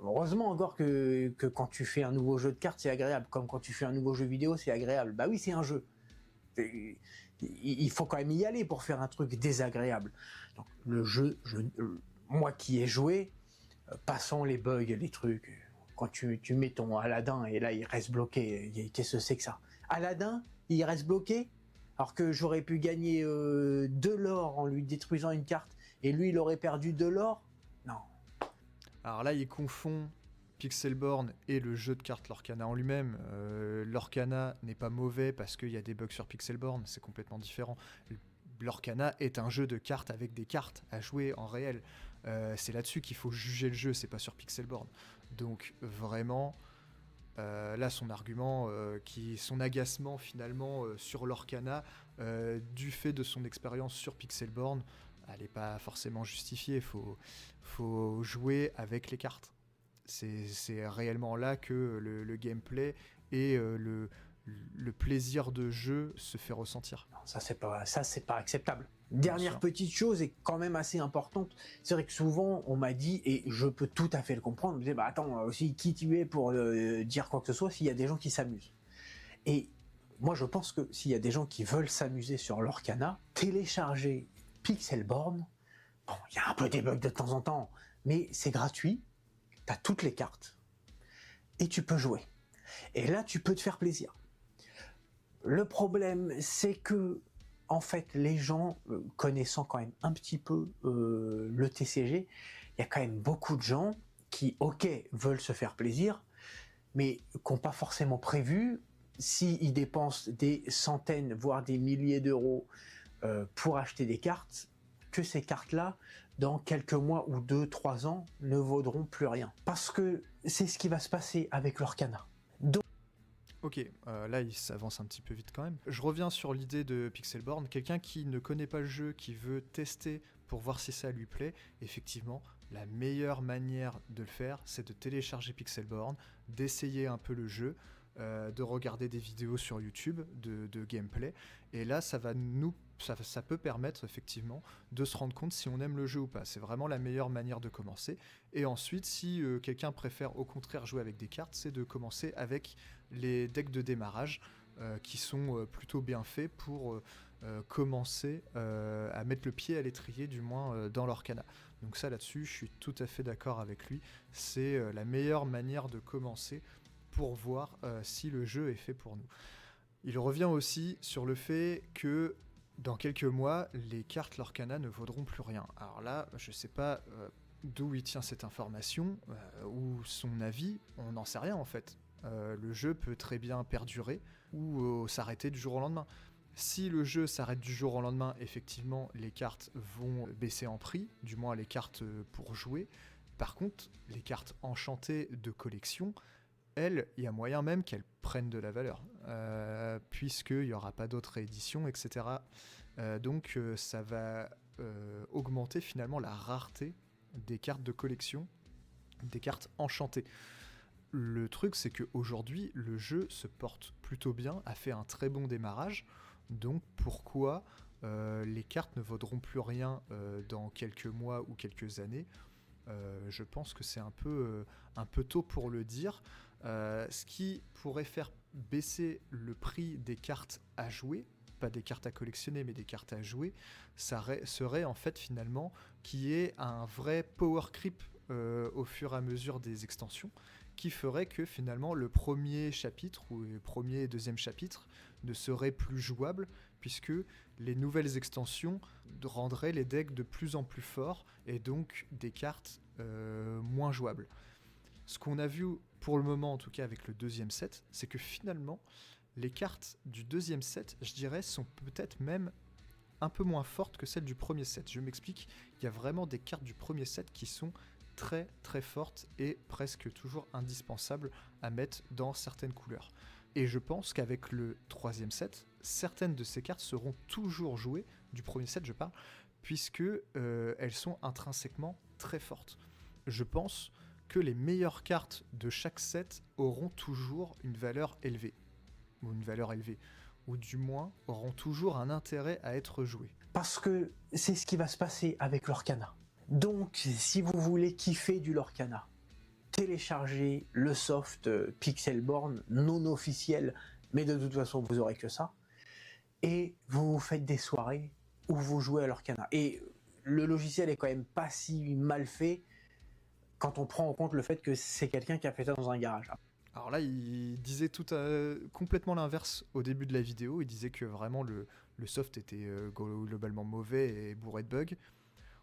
Heureusement encore que quand tu fais un nouveau jeu de cartes, c'est agréable. Comme quand tu fais un nouveau jeu vidéo, c'est agréable. Bah oui, c'est un jeu. Il faut quand même y aller pour faire un truc désagréable. Donc, le jeu, moi qui ai joué, passant les bugs, les trucs, quand tu mets ton Aladdin et là il reste bloqué, qu'est-ce que c'est que ça? Aladdin, il reste bloqué alors que j'aurais pu gagner de l'or en lui détruisant une carte et lui il aurait perdu de l'or? Non. Alors là, il confond Pixelborn et le jeu de cartes Lorcana en lui-même. Lorcana n'est pas mauvais parce qu'il y a des bugs sur Pixelborn, c'est complètement différent. Lorcana est un jeu de cartes avec des cartes à jouer en réel. C'est là-dessus qu'il faut juger le jeu, c'est pas sur Pixelborn. Donc vraiment, là son argument, son agacement finalement sur Lorcana, du fait de son expérience sur Pixelborn, elle n'est pas forcément justifiée. Faut jouer avec les cartes. C'est réellement là que le gameplay et le plaisir de jeu se fait ressentir. Non, ça c'est pas acceptable. Dernière petite chose et quand même assez importante, c'est vrai que souvent on m'a dit, et je peux tout à fait le comprendre, on me disait bah attends, aussi qui tu es pour dire quoi que ce soit s'il y a des gens qui s'amusent. Et moi je pense que s'il y a des gens qui veulent s'amuser sur Lorcana, télécharger Pixelborn, bon, il y a un peu des bugs de temps en temps, mais c'est gratuit, t'as toutes les cartes, et tu peux jouer. Et là tu peux te faire plaisir. Le problème c'est que en fait, les gens connaissant quand même un petit peu le TCG, il y a quand même beaucoup de gens qui, ok, veulent se faire plaisir, mais qui n'ont pas forcément prévu, s'ils dépensent des centaines, voire des milliers d'euros pour acheter des cartes, que ces cartes-là, dans quelques mois ou 2-3 ans, ne vaudront plus rien. Parce que c'est ce qui va se passer avec Lorcana. Ok, là il s'avance un petit peu vite quand même. Je reviens sur l'idée de Pixelborn. Quelqu'un qui ne connaît pas le jeu, qui veut tester pour voir si ça lui plaît, effectivement, la meilleure manière de le faire, c'est de télécharger Pixelborn, d'essayer un peu le jeu, de regarder des vidéos sur YouTube de gameplay. Et là, ça peut permettre effectivement de se rendre compte si on aime le jeu ou pas. C'est vraiment la meilleure manière de commencer. Et ensuite, si quelqu'un préfère au contraire jouer avec des cartes, c'est de commencer avec les decks de démarrage qui sont plutôt bien faits pour commencer à mettre le pied à l'étrier, du moins dans l'Orcana. Donc ça, là-dessus, je suis tout à fait d'accord avec lui. C'est la meilleure manière de commencer pour voir si le jeu est fait pour nous. Il revient aussi sur le fait que dans quelques mois, les cartes Lorcana ne vaudront plus rien. Alors là, je ne sais pas d'où il tient cette information ou son avis, on n'en sait rien en fait. Le jeu peut très bien perdurer ou s'arrêter du jour au lendemain. Si le jeu s'arrête du jour au lendemain, effectivement, les cartes vont baisser en prix, du moins les cartes pour jouer. Par contre, les cartes enchantées de collection, elles, il y a moyen même qu'elles prennent de la valeur, puisqu'il n'y aura pas d'autres rééditions, etc. Donc ça va augmenter finalement la rareté des cartes de collection, des cartes enchantées. Le truc, c'est qu'aujourd'hui, le jeu se porte plutôt bien, a fait un très bon démarrage, donc pourquoi les cartes ne vaudront plus rien dans quelques mois ou quelques années? Je pense que c'est un peu tôt pour le dire. Ce qui pourrait faire baisser le prix des cartes à jouer, pas des cartes à collectionner, mais des cartes à jouer, ça serait en fait finalement qu'il y ait un vrai power creep au fur et à mesure des extensions, qui ferait que finalement le premier chapitre ou le premier et deuxième chapitre ne serait plus jouable, puisque les nouvelles extensions rendraient les decks de plus en plus forts et donc des cartes moins jouables. Ce qu'on a vu pour le moment, en tout cas avec le deuxième set, c'est que finalement les cartes du deuxième set, je dirais, sont peut-être même un peu moins fortes que celles du premier set. Je m'explique, il y a vraiment des cartes du premier set qui sont très très fortes et presque toujours indispensables à mettre dans certaines couleurs. Et je pense qu'avec le troisième set, certaines de ces cartes seront toujours jouées, du premier set je parle, puisque elles sont intrinsèquement très fortes. Je pense que les meilleures cartes de chaque set auront toujours une valeur élevée, ou du moins auront toujours un intérêt à être jouées. Parce que c'est ce qui va se passer avec l'Orcana. Donc, si vous voulez kiffer du Lorcana, télécharger le soft Pixelborn non officiel, mais de toute façon vous aurez que ça, et vous faites des soirées où vous jouez à l'Orcana. Et le logiciel est quand même pas si mal fait quand on prend en compte le fait que c'est quelqu'un qui a fait ça dans un garage. Alors là, il disait complètement l'inverse au début de la vidéo. Il disait que vraiment le soft était globalement mauvais et bourré de bugs.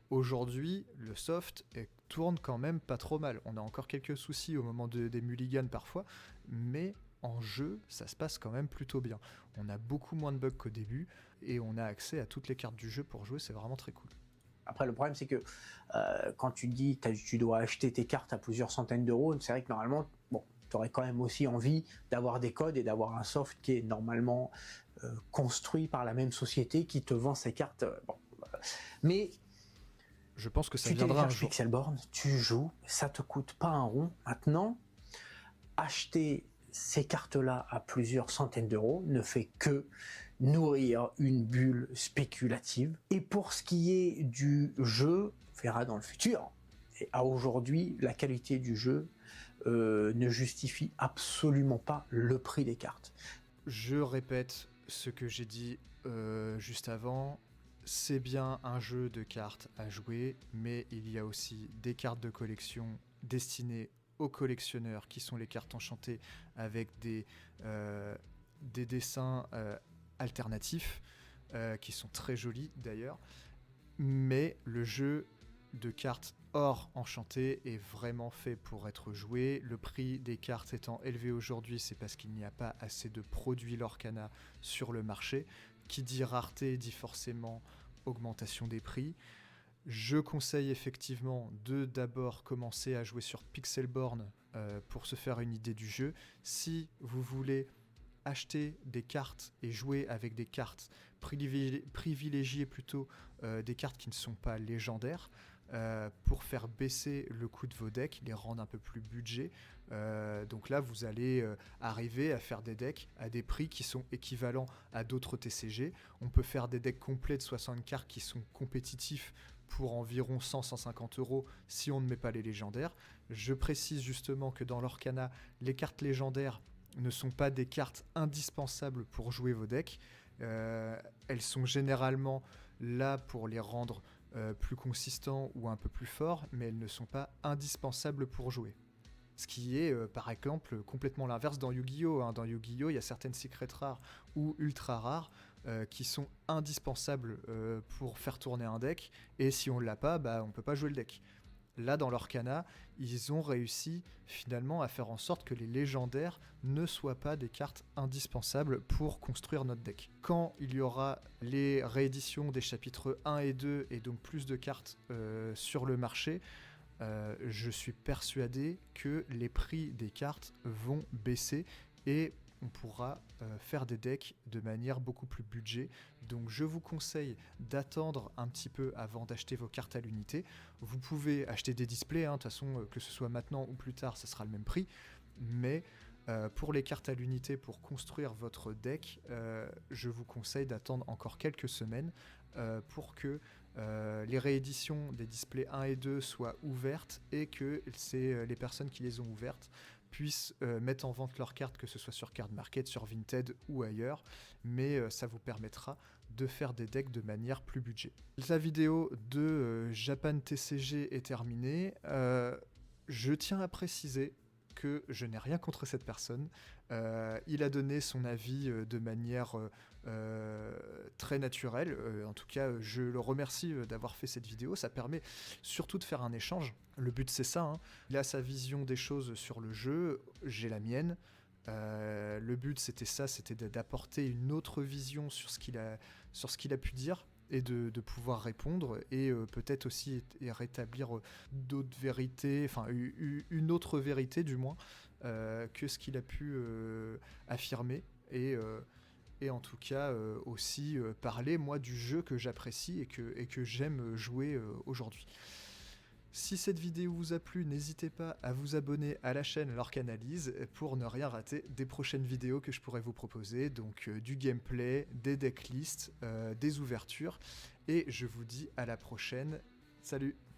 Aujourd'hui, le soft tourne quand même pas trop mal. On a encore quelques soucis au moment des mulligans parfois, mais en jeu, ça se passe quand même plutôt bien. On a beaucoup moins de bugs qu'au début, et on a accès à toutes les cartes du jeu pour jouer, c'est vraiment très cool. Après, le problème, c'est que quand tu dis que tu dois acheter tes cartes à plusieurs centaines d'euros, c'est vrai que normalement, bon, tu aurais quand même aussi envie d'avoir des codes et d'avoir un soft qui est normalement construit par la même société qui te vend ces cartes. Mais je pense que ça tu viendra un jour. Pixelborn, tu joues, ça te coûte pas un rond. Maintenant, acheter ces cartes-là à plusieurs centaines d'euros ne fait que nourrir une bulle spéculative. Et pour ce qui est du jeu, on verra dans le futur. Et à aujourd'hui, la qualité du jeu ne justifie absolument pas le prix des cartes. Je répète ce que j'ai dit juste avant. C'est bien un jeu de cartes à jouer, mais il y a aussi des cartes de collection destinées aux collectionneurs, qui sont les cartes enchantées avec des dessins alternatifs, qui sont très jolis d'ailleurs. Mais le jeu de cartes hors enchanté est vraiment fait pour être joué. Le prix des cartes étant élevé aujourd'hui, c'est parce qu'il n'y a pas assez de produits Lorcana sur le marché. Qui dit rareté dit forcément augmentation des prix. Je conseille effectivement de d'abord commencer à jouer sur Pixelborn pour se faire une idée du jeu. Si vous voulez acheter des cartes et jouer avec des cartes, privilégier plutôt des cartes qui ne sont pas légendaires, pour faire baisser le coût de vos decks, les rendre un peu plus budget. Donc là, vous allez arriver à faire des decks à des prix qui sont équivalents à d'autres TCG. On peut faire des decks complets de 60 cartes qui sont compétitifs pour environ 100-150 euros si on ne met pas les légendaires. Je précise justement que dans l'Orcana, les cartes légendaires ne sont pas des cartes indispensables pour jouer vos decks. Elles sont généralement là pour les rendre plus consistants ou un peu plus forts, mais elles ne sont pas indispensables pour jouer. Ce qui est, par exemple, complètement l'inverse dans Yu-Gi-Oh! Dans Yu-Gi-Oh! Il y a certaines secrets rares ou ultra rares qui sont indispensables pour faire tourner un deck, et si on ne l'a pas, on ne peut pas jouer le deck. Là, dans l'Orcana, ils ont réussi finalement à faire en sorte que les légendaires ne soient pas des cartes indispensables pour construire notre deck. Quand il y aura les rééditions des chapitres 1 et 2 et donc plus de cartes sur le marché, je suis persuadé que les prix des cartes vont baisser et on pourra faire des decks de manière beaucoup plus budget. Donc je vous conseille d'attendre un petit peu avant d'acheter vos cartes à l'unité. Vous pouvez acheter des displays, de toute façon, que ce soit maintenant ou plus tard, ça sera le même prix. Mais pour les cartes à l'unité, pour construire votre deck, je vous conseille d'attendre encore quelques semaines pour que les rééditions des displays 1 et 2 soient ouvertes et que c'est les personnes qui les ont ouvertes puissent mettre en vente leurs cartes, que ce soit sur Card Market, sur Vinted ou ailleurs, mais ça vous permettra de faire des decks de manière plus budget. La vidéo de Japan TCG est terminée. Je tiens à préciser que je n'ai rien contre cette personne. Il a donné son avis de manière très naturelle. En tout cas, je le remercie d'avoir fait cette vidéo. Ça permet surtout de faire un échange. Le but, c'est ça. Il a sa vision des choses sur le jeu. J'ai la mienne. Le but, c'était d'apporter une autre vision sur ce qu'il a pu dire et de pouvoir répondre et peut-être aussi rétablir d'autres vérités, enfin une autre vérité du moins que ce qu'il a pu affirmer et en tout cas aussi parler moi du jeu que j'apprécie et que j'aime jouer aujourd'hui. Si cette vidéo vous a plu, n'hésitez pas à vous abonner à la chaîne Lorcanalyse pour ne rien rater des prochaines vidéos que je pourrais vous proposer, donc du gameplay, des decklists, des ouvertures, et je vous dis à la prochaine. Salut!